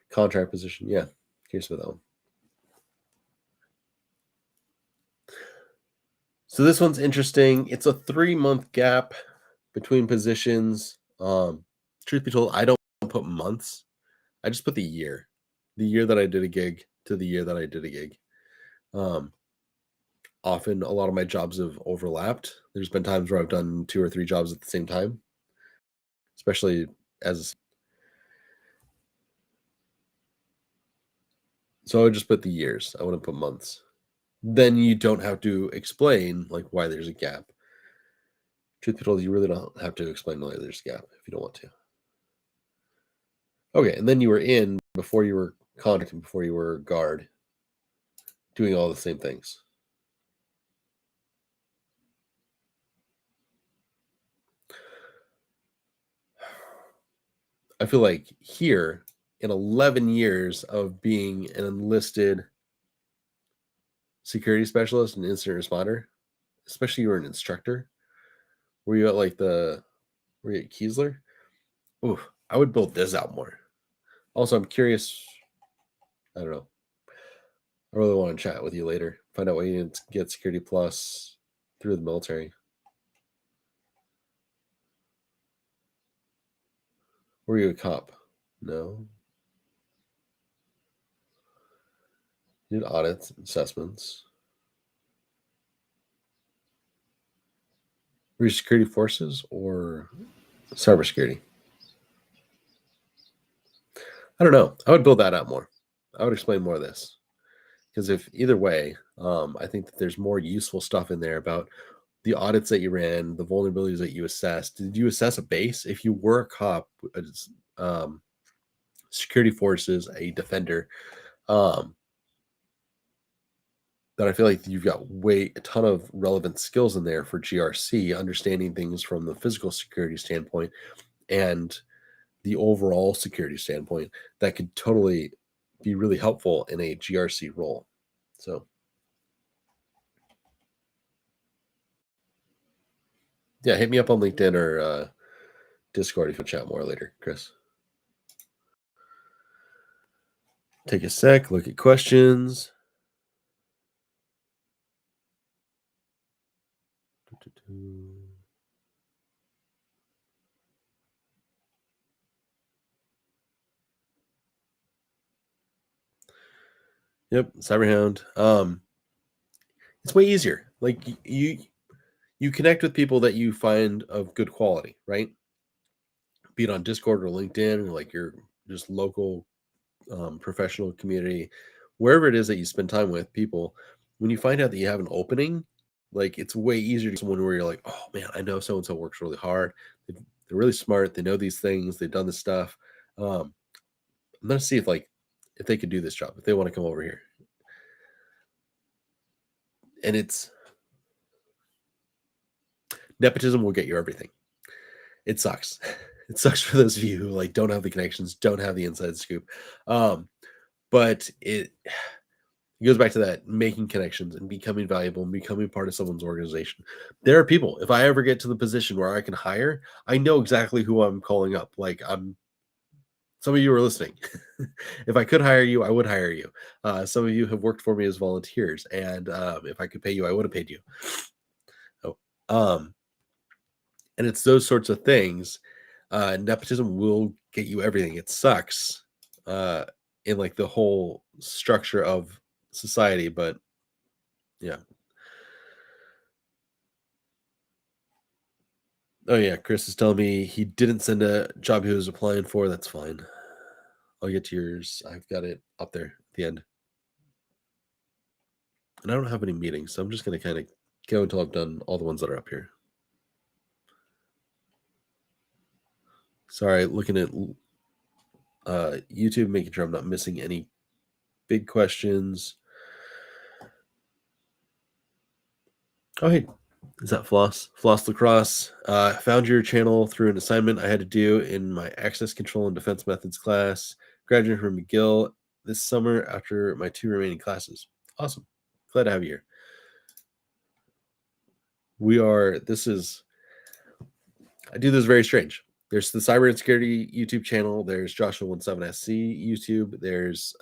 Contract position. Yeah, curious about that one. So this one's interesting. It's a 3-month gap between positions. Truth be told, I don't put months. I just put the year that I did a gig to the year that I did a gig. Often a lot of my jobs have overlapped. There's been times where I've done 2 or 3 jobs at the same time, especially as. So I would just put the years. I wouldn't put months. Then you don't have to explain like why there's a gap. Truth be told, you really don't have to explain why there's a gap if you don't want to. Okay, and then you were in before you were contact and before you were guard, doing all the same things. I feel like here, in 11 years of being an enlisted security specialist and incident responder, especially you were an instructor, were you at like were you at Kiesler? Ooh, I would build this out more. Also, I'm curious, I don't know. I really want to chat with you later. Find out why you didn't get Security Plus through the military. Were you a cop? No. You did audits, assessments. Were you security forces or cybersecurity? I don't know. I would build that out more. I would explain more of this. Because if either way, I think that there's more useful stuff in there about the audits that you ran, the vulnerabilities that you assessed. Did you assess a base? If you were a cop, security forces, a defender, that I feel like you've got a ton of relevant skills in there for GRC, understanding things from the physical security standpoint and the overall security standpoint that could totally be really helpful in a GRC role. So, yeah, hit me up on LinkedIn or Discord if you chat more later, Chris. Take a sec, look at questions. Yep, Cyberhound. It's way easier. Like you connect with people that you find of good quality, right? Be it on Discord or LinkedIn or like your just local professional community, wherever it is that you spend time with people. When you find out that you have an opening, like it's way easier to someone where you're like, oh man, I know so and so works really hard. They're really smart. They know these things. They've done this stuff. I'm gonna see if they could do this job, if they want to come over here. And it's nepotism will get you everything. It sucks. It sucks for those of you who like don't have the connections, don't have the inside scoop. But it goes back to that making connections and becoming valuable and becoming part of someone's organization. There are people, if I ever get to the position where I can hire, I know exactly who I'm calling up. Like some of you are listening. If I could hire you, I would hire you. Some of you have worked for me as volunteers, and if I could pay you, I would have paid you. Oh, and it's those sorts of things. Nepotism will get you everything. It sucks in like the whole structure of society, but yeah. Oh yeah, Chris is telling me he didn't send a job he was applying for. That's fine. I'll get to yours. I've got it up there at the end. And I don't have any meetings, so I'm just gonna kind of go until I've done all the ones that are up here. Sorry, looking at YouTube, making sure I'm not missing any big questions. Oh hey, is that Floss? Floss Lacrosse. Found your channel through an assignment I had to do in my access control and defense methods class. Graduated from McGill this summer after my 2 remaining classes. Awesome. Glad to have you here. I do this very strange. There's the Cyber Insecurity YouTube channel. There's Joshua17SC YouTube. There's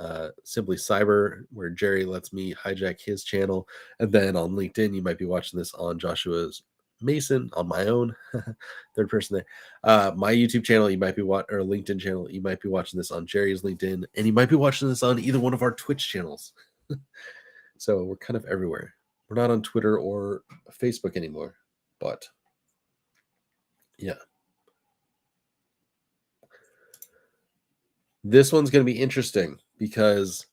Simply Cyber, where Jerry lets me hijack his channel. And then on LinkedIn, you might be watching this on Joshua's Mason, on my own third person there. My YouTube channel, you might be or LinkedIn channel, you might be watching this on Jerry's LinkedIn, and you might be watching this on either one of our Twitch channels. So we're kind of everywhere. We're not on Twitter or Facebook anymore, but yeah. This one's going to be interesting because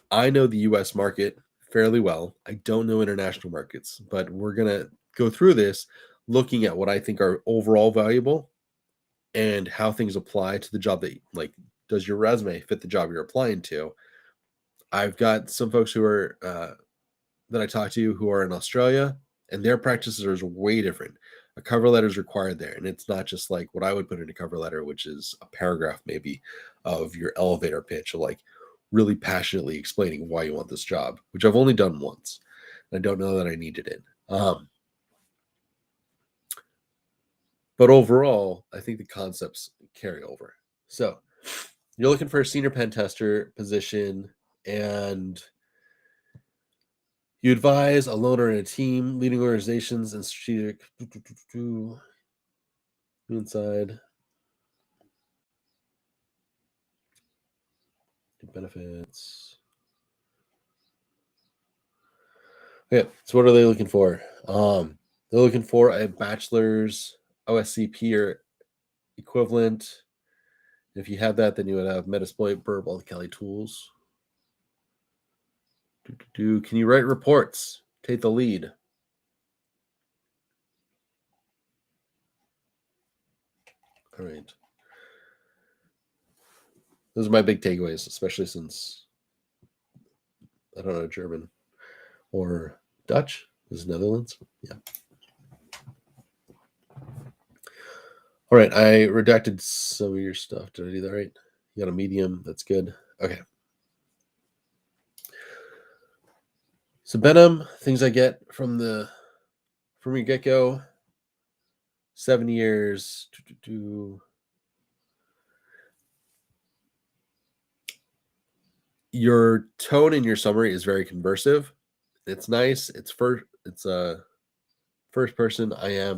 I know the US market fairly well. I don't know international markets, but we're going to go through this looking at what I think are overall valuable and how things apply to the job that, like, does your resume fit the job you're applying to? I've got some folks who are that I talk to who are in Australia, and their practices are way different. A cover letter is required there, and it's not just like what I would put in a cover letter, which is a paragraph maybe of your elevator pitch, of like really passionately explaining why you want this job, which I've only done once. I don't know that I needed it. But overall, I think the concepts carry over. So you're looking for a senior pen tester position, and you advise a loner in a team, leading organizations and strategic inside benefits. Okay, so what are they looking for? They're looking for a bachelor's OSCP or equivalent If you had that, then you would have Metasploit, Burp, all the Kelly tools. Can you write reports? Take the lead. All right. Those are my big takeaways, especially since I don't know German or Dutch. This is Netherlands. Yeah. All right. I redacted some of your stuff. Did I do that right? You got a medium. That's good. Okay. So Benham, things I get from your get-go, 7 years. Your tone in your summary is very conversive. It's nice. It's a first person. I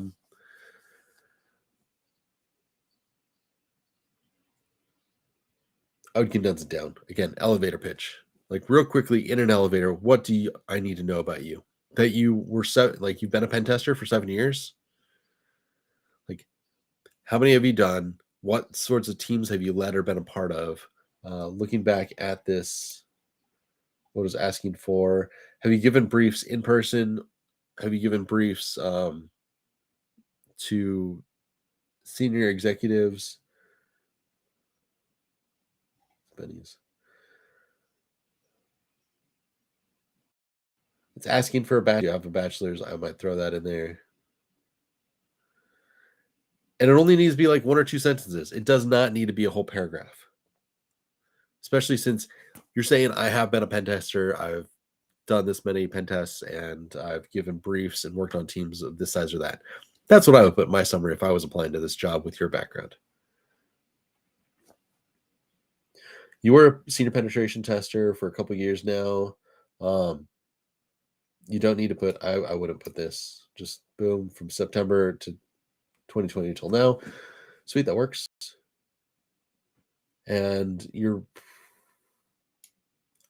would condense it down. Again, elevator pitch. Like real quickly in an elevator, what do I need to know about you? That you were you've been a pen tester for 7 years? Like how many have you done? What sorts of teams have you led or been a part of? Looking back at this, what I was asking for, have you given briefs in person? Have you given briefs to senior executives? Benny's. It's asking for a bachelor. You have a bachelor's. I might throw that in there. And it only needs to be like 1 or 2 sentences. It does not need to be a whole paragraph. Especially since you're saying I have been a pen tester. I've done this many pen tests and I've given briefs and worked on teams of this size or that. That's what I would put in my summary if I was applying to this job with your background. You were a senior penetration tester for a couple years now. You don't need to put, I wouldn't put this, just boom, from September to 2020 until now. Sweet, that works. And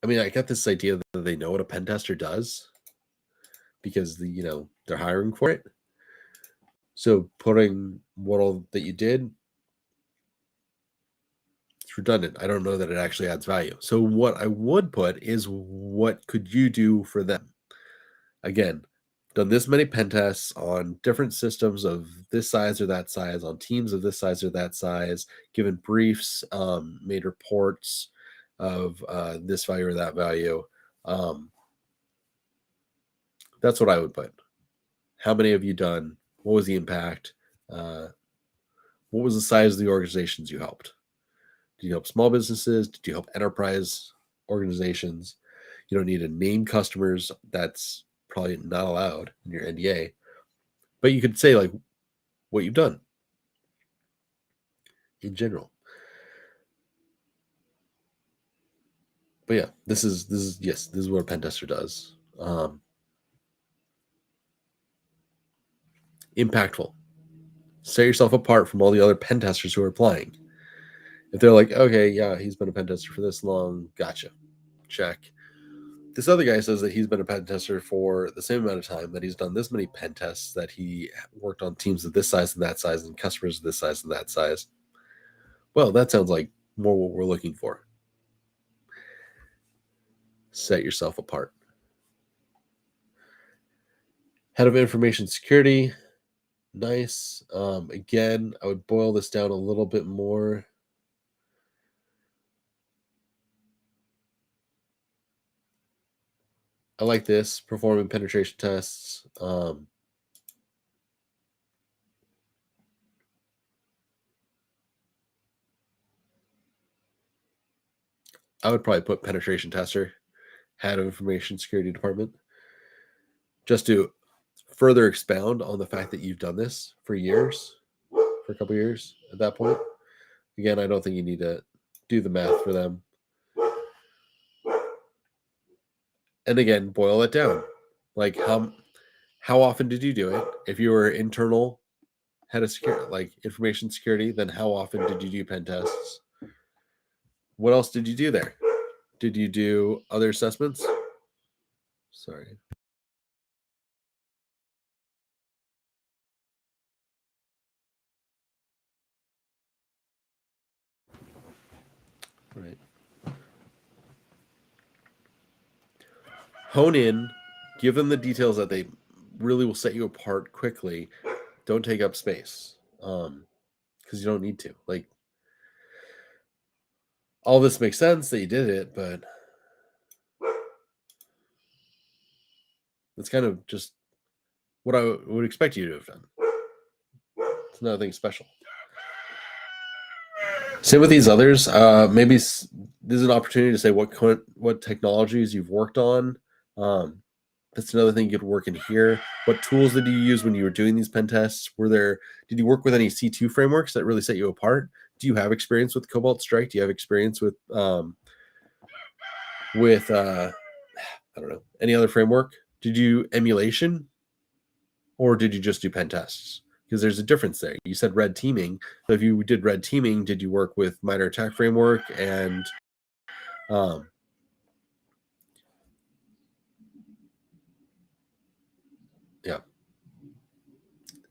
I got this idea that they know what a pen tester does because they're hiring for it. So putting what all that you did, it's redundant. I don't know that it actually adds value. So what I would put is what could you do for them? Again, done this many pen tests on different systems of this size or that size, on teams of this size or that size, given briefs, made reports of this value or that value. That's what I would put. How many have you done? What was the impact? What was the size of the organizations you helped? Did you help small businesses? Did you help enterprise organizations? You don't need to name customers. That's probably not allowed in your NDA. But you could say like what you've done in general. But yeah, this is what a pen tester does. Impactful. Set yourself apart from all the other pen testers who are applying. If they're like, okay, yeah, he's been a pen tester for this long, gotcha, check. This other guy says that he's been a pen tester for the same amount of time, that he's done this many pen tests, that he worked on teams of this size and that size and customers of this size and that size. Well, that sounds like more what we're looking for. Set yourself apart. Head of information security. Nice. Again, I would boil this down a little bit more. I like this, performing penetration tests. I would probably put penetration tester, head of information security department, just to further expound on the fact that you've done this for years, for a couple years at that point. Again, I don't think you need to do the math for them. And again, boil it down. Like how often did you do it? If you were internal head of security, like information security, then how often did you do pen tests? What else did you do there? Did you do other assessments? Sorry. hone in, give them the details that they really will set you apart quickly. Don't take up space, because you don't need to. Like, all this makes sense that you did it, but it's kind of just what I would expect you to have done. It's nothing special. Same with these others. Maybe this is an opportunity to say what technologies you've worked on. That's another thing you could work in here. What tools did you use when you were doing these pen tests? Did you work with any C2 frameworks that really set you apart? Do you have experience with Cobalt Strike? Do you have experience with I don't know, any other framework? Did you emulation, or did you just do pen tests? Because there's a difference there. You said red teaming. So if you did red teaming, did you work with minor attack framework and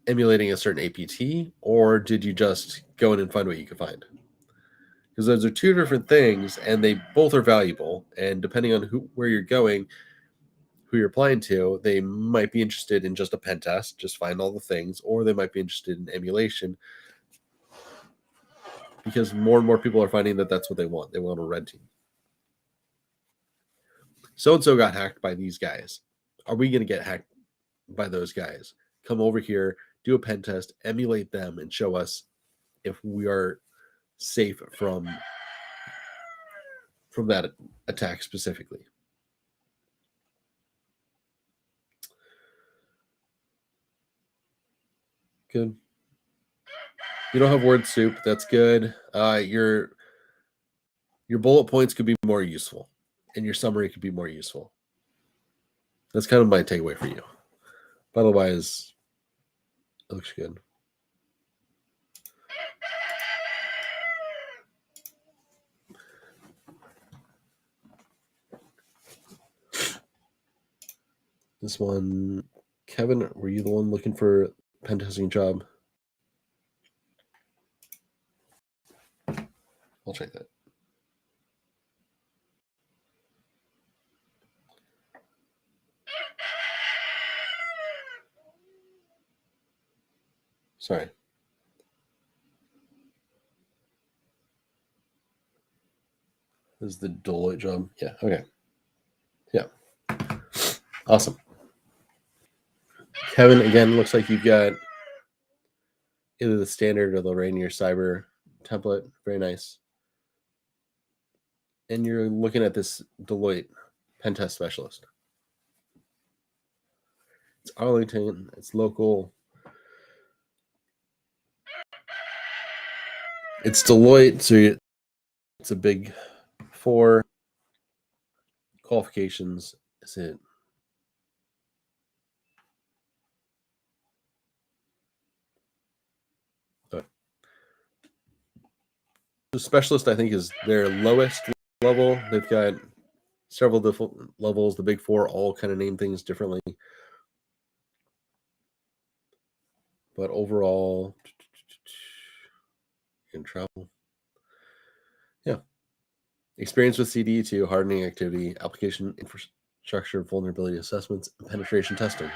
emulating a certain APT, or did you just go in and find what you could find? Because those are two different things, and they both are valuable. And depending on where you're going, who you're applying to, they might be interested in just a pen test, just find all the things, or they might be interested in emulation, because more and more people are finding that that's what they want. They want a red team. So-and-so got hacked by these guys. Are we going to get hacked by those guys? Come over here, do a pen test, emulate them, and show us if we are safe from that attack specifically. Good. You don't have word soup. That's good. Your bullet points could be more useful, and your summary could be more useful. That's kind of my takeaway for you. But otherwise, it looks good. This one, Kevin, were you the one looking for a pen testing job? I'll check that. Sorry. This is the Deloitte job. Yeah, okay. Yeah. Awesome. Kevin, again, looks like you've got either the standard or the Rainier Cyber template. Very nice. And you're looking at this Deloitte pen test specialist. It's Arlington. It's local. It's Deloitte, so it's a big 4. Qualifications. Is it? The specialist, I think, is their lowest level. They've got several different levels. The big 4 all kind of name things differently. But overall, in travel. Yeah. Experience with CD2, hardening activity, application infrastructure, vulnerability assessments, and penetration testing.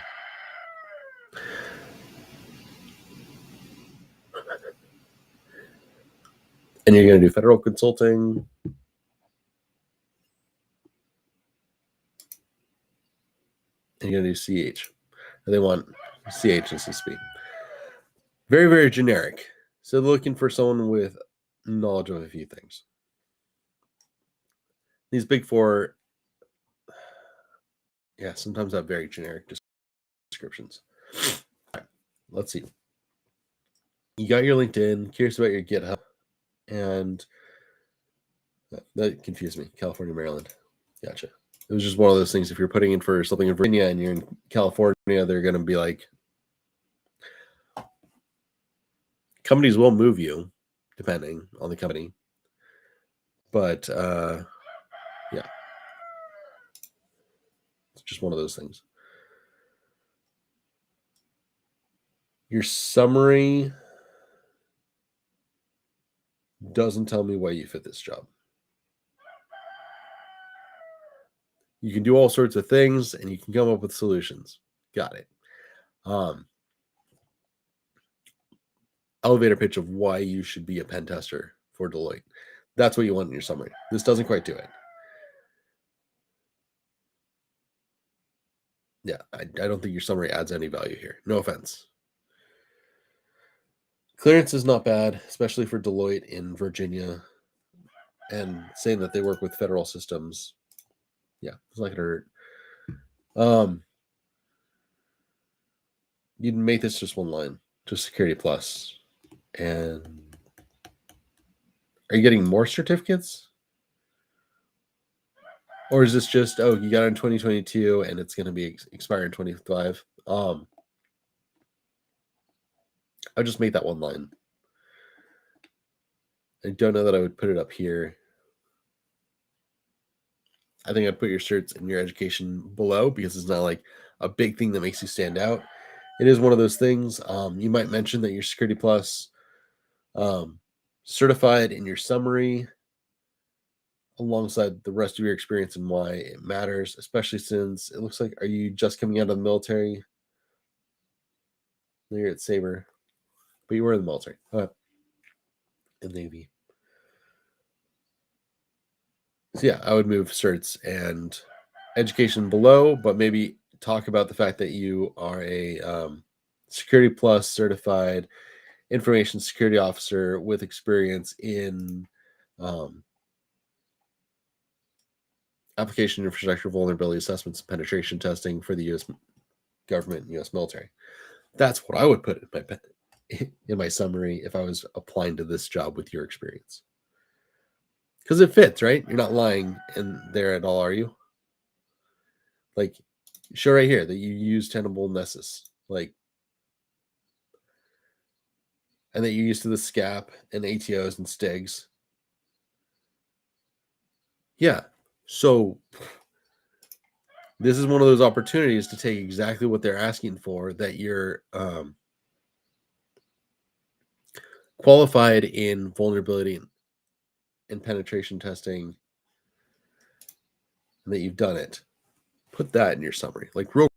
And you're going to do federal consulting. And you're going to do CH. And they want CH and CSP. Very, very generic. So they're looking for someone with knowledge of a few things. These big 4, yeah, sometimes have very generic descriptions. Right, let's see. You got your LinkedIn, curious about your GitHub, and that confused me. California, Maryland. Gotcha. It was just one of those things. If you're putting in for something in Virginia and you're in California, they're going to be like, companies will move you depending on the company. But yeah, it's just one of those things. Your summary doesn't tell me why you fit this job. You can do all sorts of things and you can come up with solutions. Got it. Elevator pitch of why you should be a pen tester for Deloitte. That's what you want in your summary. This doesn't quite do it. Yeah, I don't think your summary adds any value here. No offense. Clearance is not bad, especially for Deloitte in Virginia. And saying that they work with federal systems, yeah, it's not gonna hurt. You'd make this just one line, just Security Plus. And are you getting more certificates? Or is this just, oh, you got it in 2022 and it's going to be expire in 25? I'll just make that one line. I don't know that I would put it up here. I think I'd put your certs and your education below because it's not like a big thing that makes you stand out. It is one of those things. You might mention that you're Security Plus certified in your summary alongside the rest of your experience and why it matters, especially since it looks like, are you just coming out of the military? You're at Saber, but you were in the military. In the Navy. So yeah, I would move certs and education below, but maybe talk about the fact that you are a Security Plus certified information security officer with experience in application infrastructure vulnerability assessments and penetration testing for the U.S. government and U.S. military. That's what I would put in my summary if I was applying to this job with your experience. Because it fits, right? You're not lying in there at all, are you? Like, show right here that you use Tenable Nessus, like, and that you're used to the SCAP and ATOs and STIGs. Yeah. So this is one of those opportunities to take exactly what they're asking for, that you're qualified in vulnerability and penetration testing, and that you've done it. Put that in your summary. Like, real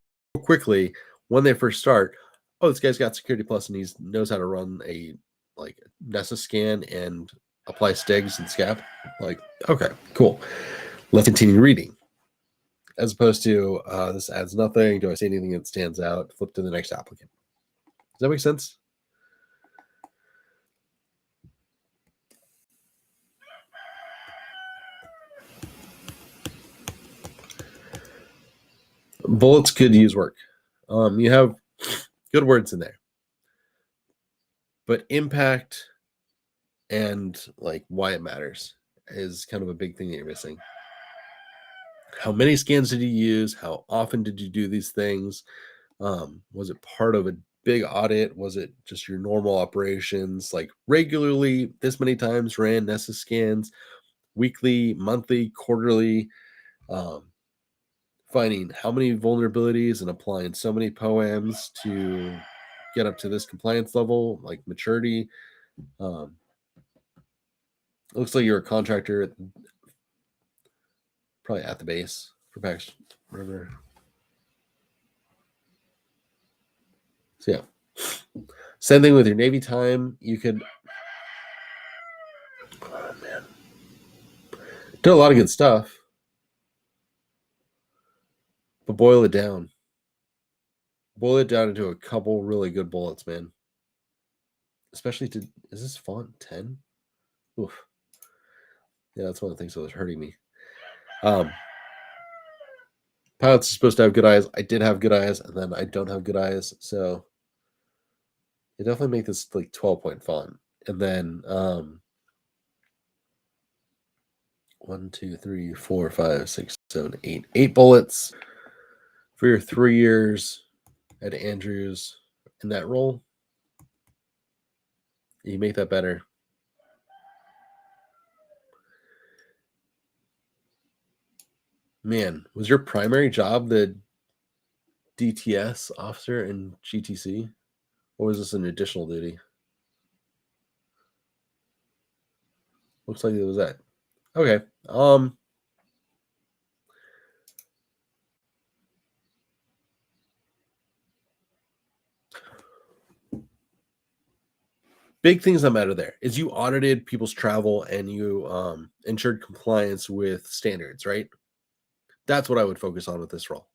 quickly, when they first start, oh, this guy's got Security Plus and he knows how to run a like Nessus scan and apply STIGs and SCAP. Like, okay, cool. Let's continue reading. As opposed to this adds nothing. Do I see anything that stands out? Flip to the next applicant. Does that make sense? Bullets could use work. You have good words in there, but impact and like why it matters is kind of a big thing that you're missing. How many scans did you use? How often did you do these things? Was it part of a big audit? Was it just your normal operations? Like, regularly, this many times ran Nessus scans, weekly, monthly, quarterly, finding how many vulnerabilities and applying so many POAMs to get up to this compliance level, like maturity. It looks like you're a contractor, probably at the base for Pax River. So yeah, same thing with your Navy time. You could, oh man, did a lot of good stuff, but boil it down. Boil it down into a couple really good bullets, man. Especially to, is this font 10? Oof. Yeah, that's one of the things that was hurting me. Pilots are supposed to have good eyes. I did have good eyes, and then I don't have good eyes. So you definitely make this like 12-point font. And then 1, 2, 3, 4, 5, 6, 7, 8. 8 bullets for your 3 years at Andrews in that role. You make that better. Man, was your primary job the DTS officer in GTC? Or was this an additional duty? Looks like it was that. Okay. big things that matter there is you audited people's travel and you ensured compliance with standards, right? That's what I would focus on with this role,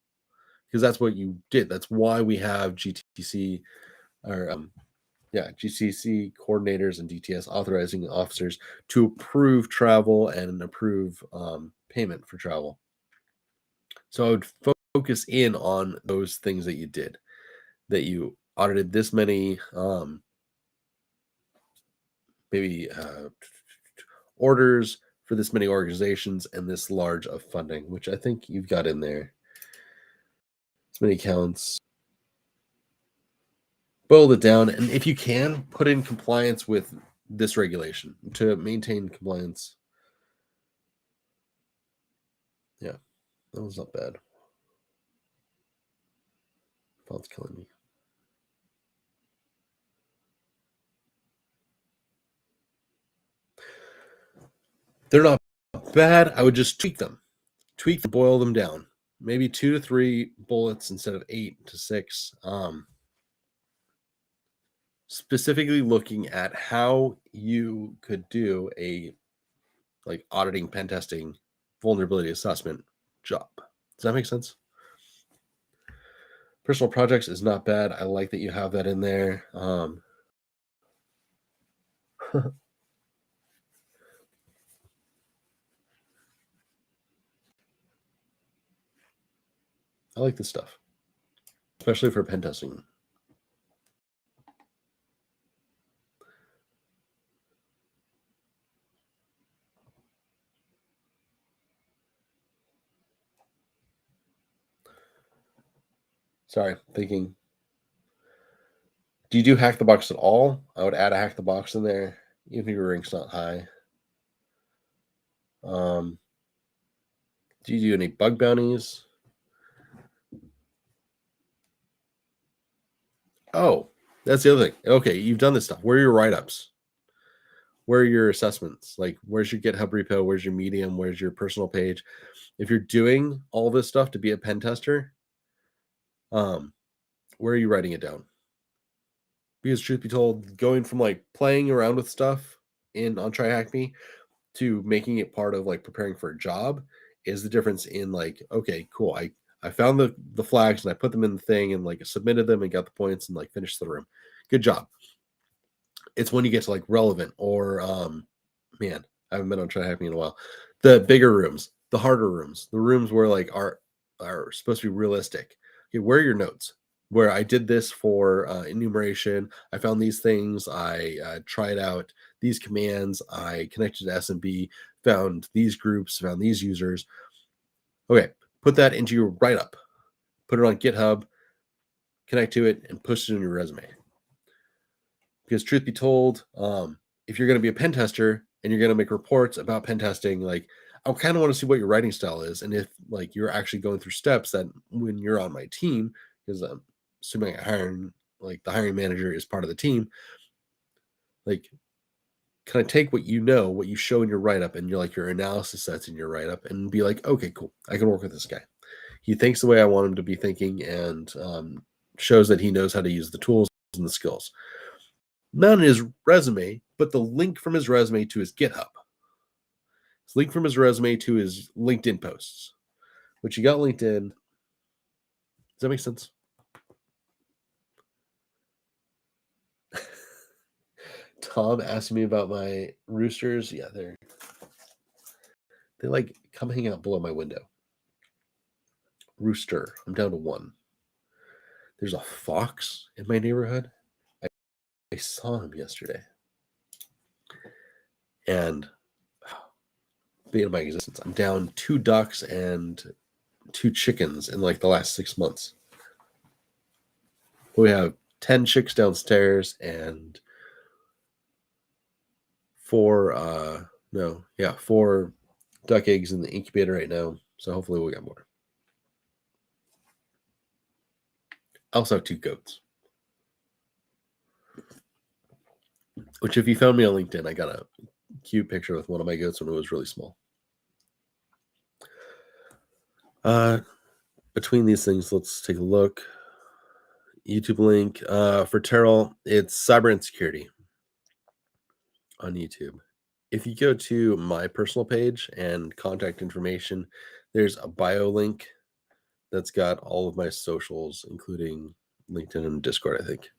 because that's what you did. That's why we have GTC or GCC coordinators and DTS authorizing officers to approve travel and approve payment for travel. So I would focus in on those things that you did, that you audited this many orders for this many organizations and this large of funding, which I think you've got in there. This many accounts. Boil it down, and if you can, put in compliance with this regulation to maintain compliance. Yeah, that was not bad. Font's killing me. They're not bad. I would just tweak them, boil them down. Maybe 2 to 3 bullets instead of 8 to 6. Specifically looking at how you could do a auditing, pen testing, vulnerability assessment job. Does that make sense? Personal projects is not bad. I like that you have that in there. I like this stuff, especially for pen testing. Sorry, thinking. Do you do hack the box at all? I would add a hack the box in there, even if your rank's not high. Do you do any bug bounties? Oh, that's the other thing. Okay, you've done this stuff. Where are your write-ups? Where are your assessments? Where's your GitHub repo? Where's your Medium? Where's your personal page? If you're doing all this stuff to be a pen tester, where are you writing it down? Because truth be told, going from playing around with stuff on TryHackMe to making it part of preparing for a job is the difference in okay, cool. I found the flags and I put them in the thing and submitted them and got the points and finished the room. Good job. It's when you get to relevant or man, I haven't been on TryHackMe in a while. The bigger rooms, the harder rooms, the rooms where are supposed to be realistic. Okay, where are your notes? Where I did this for enumeration. I found these things. I tried out these commands. I connected to SMB, found these groups, found these users. Okay, put that into your write-up. Put it on GitHub, connect to it, and push it in your resume. Because truth be told, if you're going to be a pen tester and you're going to make reports about pen testing, I kind of want to see what your writing style is. And if you're actually going through steps that when you're on my team, because I'm assuming the hiring manager is part of the team, kind of take what you show in your write-up and your analysis sets in your write-up and be okay, cool. I can work with this guy. He thinks the way I want him to be thinking and shows that he knows how to use the tools and the skills. Not in his resume, but the link from his resume to his GitHub. It's link from his resume to his LinkedIn posts, which you got LinkedIn. Does that make sense? Tom asked me about my roosters. Yeah, they come hang out below my window. Rooster. I'm down to 1. There's a fox in my neighborhood. I saw him yesterday. And being in my existence, I'm down 2 ducks and 2 chickens in the last 6 months. We have 10 chicks downstairs and 4 duck eggs in the incubator right now. So hopefully we'll get more. I also have 2 goats. Which, if you found me on LinkedIn, I got a cute picture with one of my goats when it was really small. Between these things, let's take a look. YouTube link for Terrell. It's Cyber Insecurity. on YouTube. If you go to my personal page and contact information, there's a bio link that's got all of my socials, including LinkedIn and Discord, I think.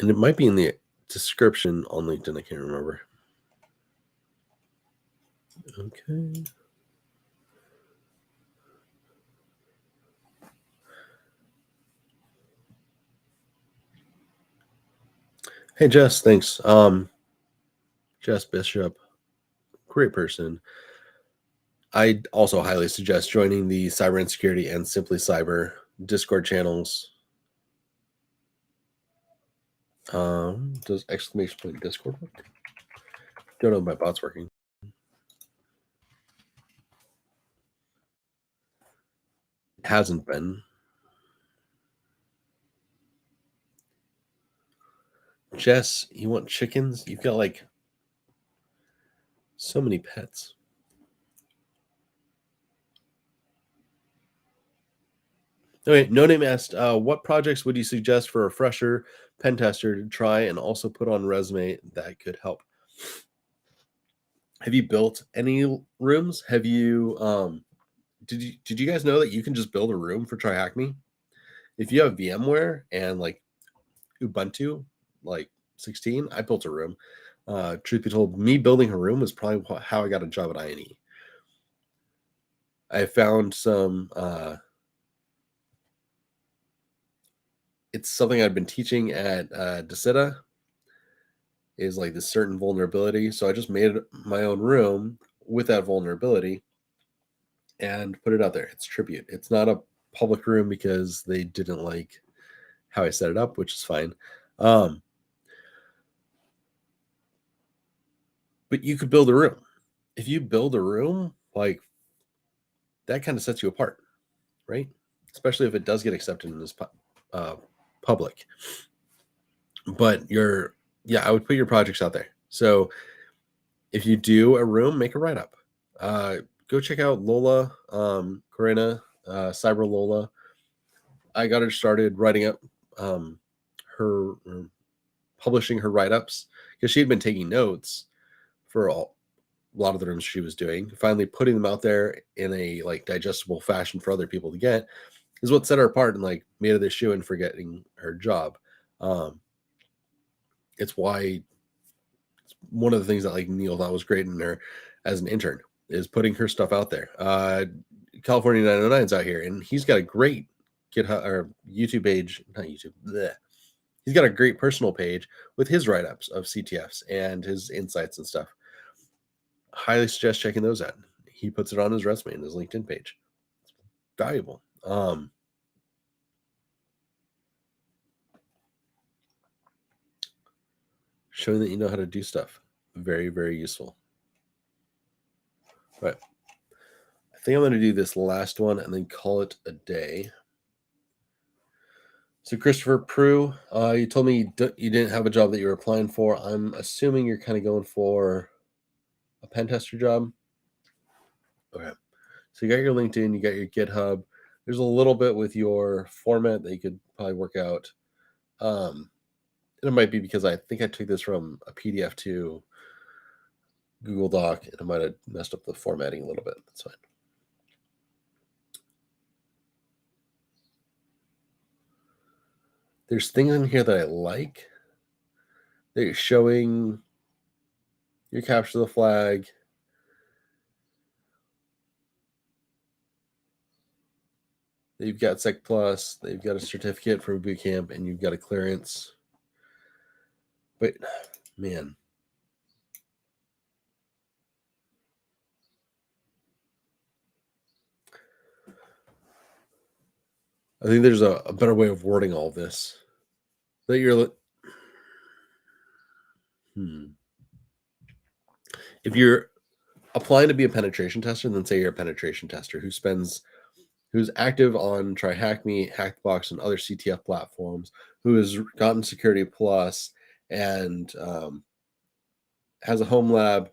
And it might be in the description on LinkedIn. I can't remember. Okay. Hey, Jess, thanks. Jess Bishop, great person. I also highly suggest joining the Cyber Insecurity and Simply Cyber Discord channels. Does exclamation point Discord work? Don't know if my bot's working. It hasn't been. Jess, you want chickens? You've got like so many pets. Okay, No Name asked, what projects would you suggest for a fresher pen tester to try and also put on resume that could help? Have you built any rooms? Have you did you guys know that you can just build a room for Try Hack Me? If you have VMware and like Ubuntu, like 16, I built a room. Truth be told, me building a room was probably how I got a job at INE. I found some it's something I've been teaching at Decida, is like this certain vulnerability. So I just made my own room with that vulnerability and put it out there. It's tribute. It's not a public room because they didn't like how I set it up, which is fine. But you could build a room. If you build a room, like that kind of sets you apart, right? Especially if it does get accepted in this public. But I would put your projects out there. So if you do a room, make a write-up. Go check out Lola, Corinna, Cyber Lola. I got her started writing up her publishing her write-ups because she had been taking notes for a lot of the rooms she was doing. Finally putting them out there in a like digestible fashion for other people to get is what set her apart and like made her the shoe-in for getting her job. It's why one of the things that like Neal thought was great in her as an intern is putting her stuff out there. California 909's out here, and he's got a great GitHub or YouTube page, not YouTube. Bleh. He's got a great personal page with his write-ups of CTFs and his insights and stuff. Highly suggest checking those out. He puts it on his resume and his LinkedIn page. It's valuable. Showing that you know how to do stuff. Very, very useful. All right. I think I'm going to do this last one and then call it a day. So Christopher Prue, you told me you didn't have a job that you were applying for. I'm assuming you're kind of going for a pen tester job. Okay. So you got your LinkedIn, you got your GitHub. There's a little bit with your format that you could probably work out. It might be because I think I took this from a PDF to Google Doc, and I might have messed up the formatting a little bit. That's fine. There's things in here that I like. They're showing your capture the flag. They've got Sec Plus. They've got a certificate from boot camp, and you've got a clearance. But man, I think there's a better way of wording all this. That you're, if you're applying to be a penetration tester, then say you're a penetration tester who's active on Try Hack Me, Hackbox, and other CTF platforms, who has gotten Security Plus and has a home lab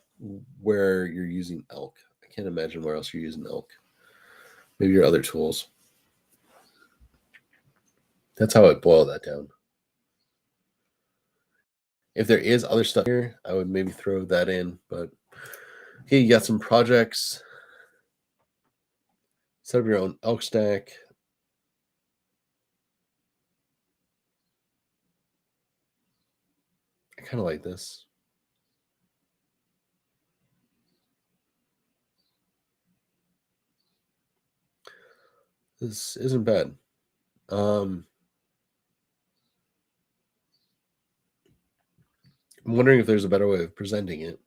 where you're using Elk. I can't imagine where else you're using Elk. Maybe your other tools. That's how I boil that down. If there is other stuff here, I would maybe throw that in. But okay, you got some projects. Set up your own elk stack. I kind of like this. This isn't bad. I'm wondering if there's a better way of presenting it.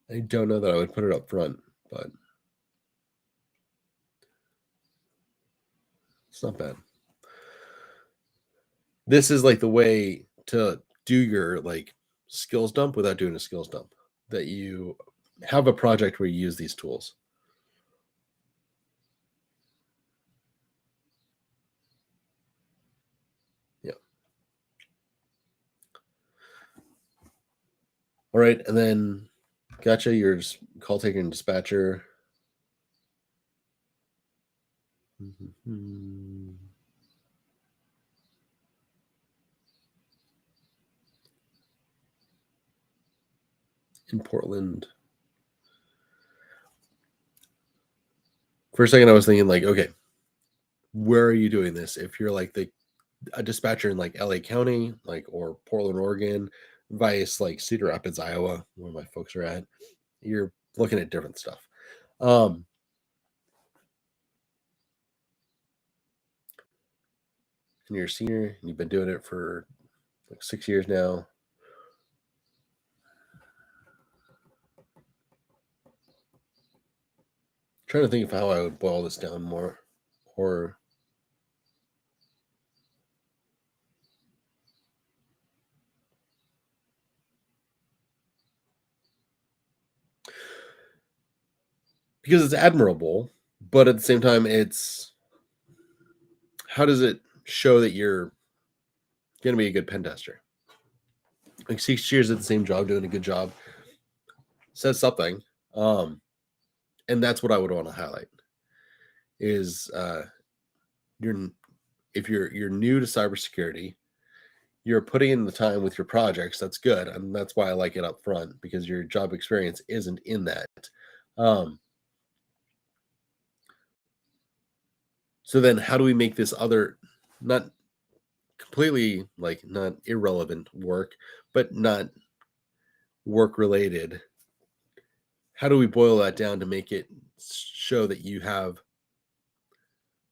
I don't know that I would put it up front, but it's not bad. This is like the way to do your like skills dump without doing a skills dump, that you have a project where you use these tools. Yeah. All right. And then gotcha. Your call taker and dispatcher. In Portland. For a second, I was thinking like, okay, where are you doing this? If you're like a dispatcher in like LA County, like, or Portland, Oregon, vice like Cedar Rapids, Iowa, where my folks are at, you're looking at different stuff. And you're a senior and you've been doing it for like 6 years now. Trying to think of how I would boil this down more, or because it's admirable, but at the same time, it's how does it show that you're going to be a good pen tester? Like 6 years at the same job, doing a good job, says something. And that's what I would want to highlight is if you're new to cybersecurity, you're putting in the time with your projects. That's good, and that's why I like it up front, because your job experience isn't in that. So then how do we make this other, not completely like not irrelevant work, but not work related? How do we boil that down to make it show that you have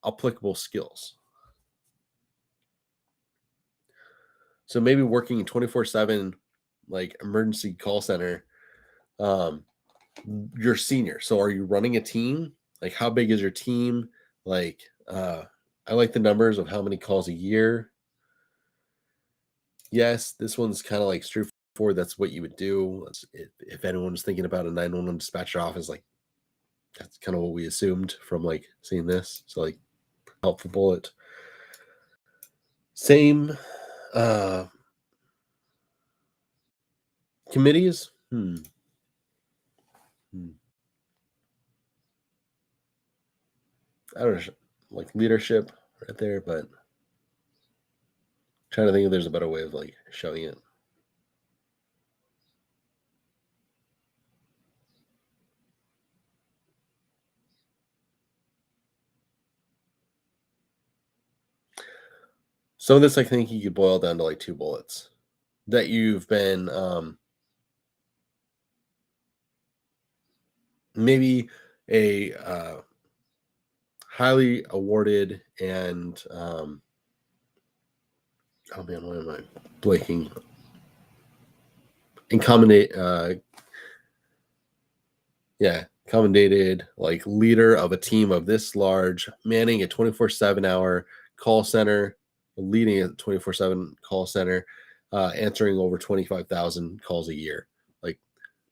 applicable skills? So maybe working 24/7, like emergency call center, you're senior. So are you running a team? Like how big is your team? Like, I like the numbers of how many calls a year. Yes, this one's kind of like straightforward. That's what you would do. If anyone's thinking about a 911 dispatcher office, like that's kind of what we assumed from like seeing this. So like helpful bullet. Same committees. I don't know, like leadership right there, but trying to think if there's a better way of like showing it. Some of this, I think you could boil down to like 2 bullets that you've been maybe a highly awarded and oh man, why am I blanking? Commendated like leader of a team of this large, manning a 24/7 hour call center, leading a 24/7 call center, answering over 25,000 calls a year. Like,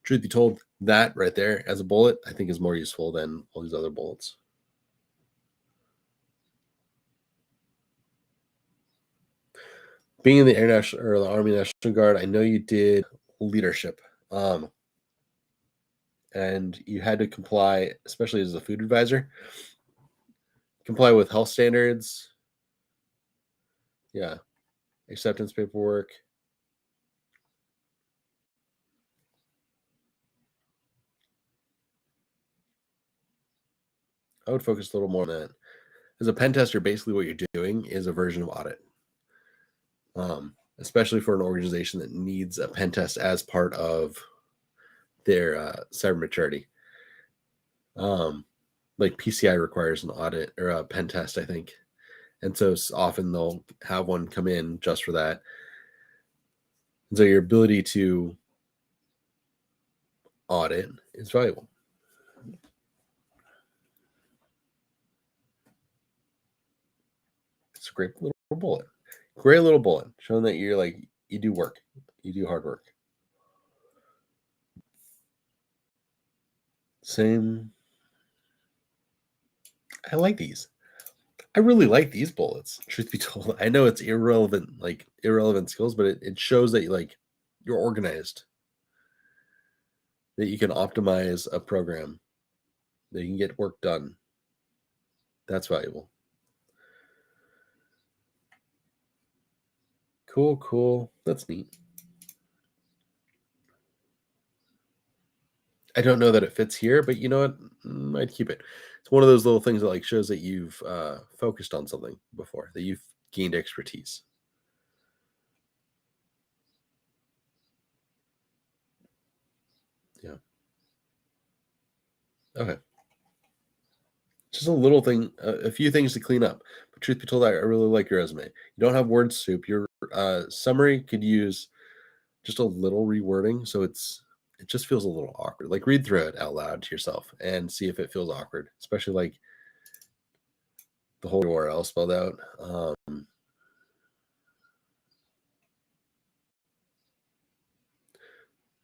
truth be told, that right there as a bullet, I think is more useful than all these other bullets. Being in the Air National or the Army National Guard, I know you did leadership, and you had to comply, especially as a food advisor, comply with health standards. Yeah. Acceptance paperwork. I would focus a little more on that. As a pen tester, basically what you're doing is a version of audit, especially for an organization that needs a pen test as part of their cyber maturity. Like PCI requires an audit or a pen test, I think. And so often they'll have one come in just for that. And so your ability to audit is valuable. It's a great little bullet. Great little bullet showing that you're like, you do work, you do hard work. Same. I like these. I really like these bullets. Truth be told, I know it's irrelevant skills, but it shows that you're organized, that you can optimize a program, that you can get work done. That's valuable. Cool. That's neat. I don't know that it fits here, but you know what? I'd keep it. It's one of those little things that shows that you've focused on something before, that you've gained expertise. Yeah. Okay. Just a little thing, a few things to clean up. But truth be told, I really like your resume. You don't have word soup. Your summary could use just a little rewording, so it just feels a little awkward. Like read through it out loud to yourself and see if it feels awkward, especially like the whole URL spelled out.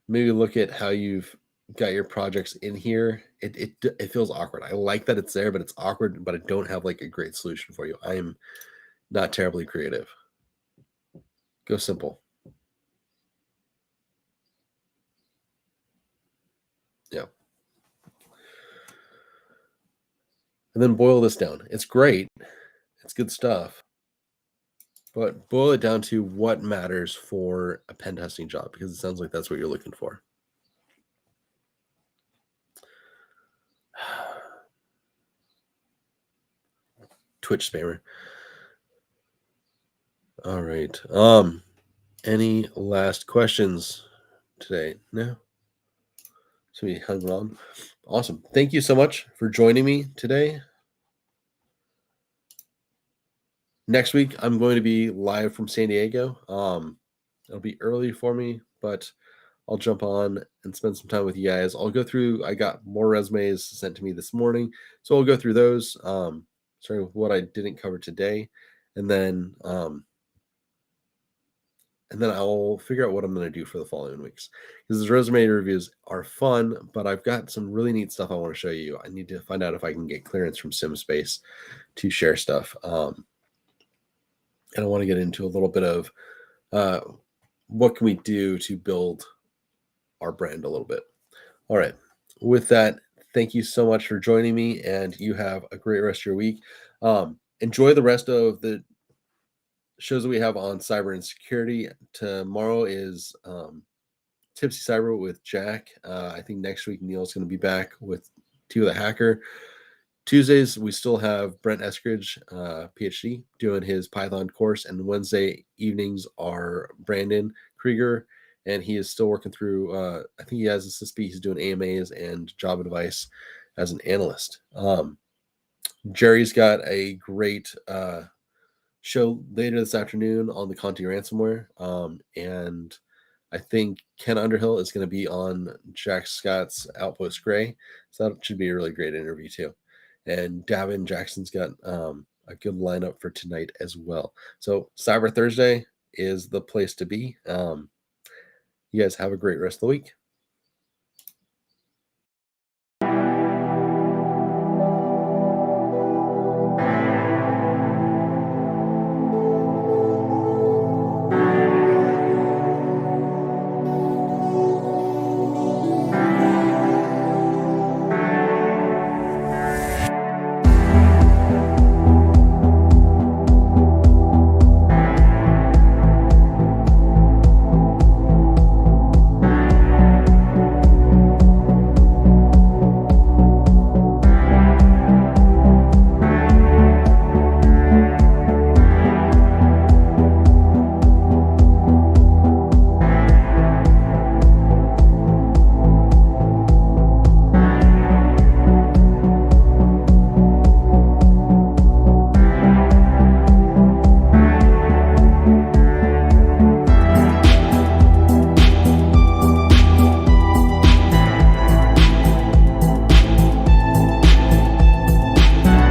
Maybe look at how you've got your projects in here. It feels awkward. I like that it's there, but it's awkward. But I don't have like a great solution for you. I am not terribly creative. Go simple. Yeah. And then boil this down. It's great. It's good stuff. But boil it down to what matters for a pen testing job, because it sounds like that's what you're looking for. Twitch spammer. All right. Any last questions today? No? So we hung on. Awesome. Thank you so much for joining me today. Next week, I'm going to be live from San Diego. It'll be early for me, but I'll jump on and spend some time with you guys. I'll go through, I got more resumes sent to me this morning, so I'll go through those, starting with what I didn't cover today, and then I'll figure out what I'm going to do for the following weeks. Because these resume reviews are fun, but I've got some really neat stuff I want to show you. I need to find out if I can get clearance from SimSpace to share stuff. And I want to get into a little bit of what can we do to build our brand a little bit. All right. With that, thank you so much for joining me, and you have a great rest of your week. Enjoy the rest of the shows that we have on Cyber Insecurity. Tomorrow is Tipsy Cyber with Jack. I think next week Neal's going to be back with Tea with a Hacker. Tuesdays, we still have Brent Eskridge, Ph.D., doing his Python course. And Wednesday evenings are Brandon Krieger, and he is still working through, I think he has a CISP. He's doing AMAs and job advice as an analyst. Jerry's got a great show later this afternoon on the Conti ransomware. And I think Ken Underhill is going to be on Jack Scott's Outpost Gray. So that should be a really great interview too. And Davin Jackson's got a good lineup for tonight as well. So Cyber Thursday is the place to be. You guys have a great rest of the week.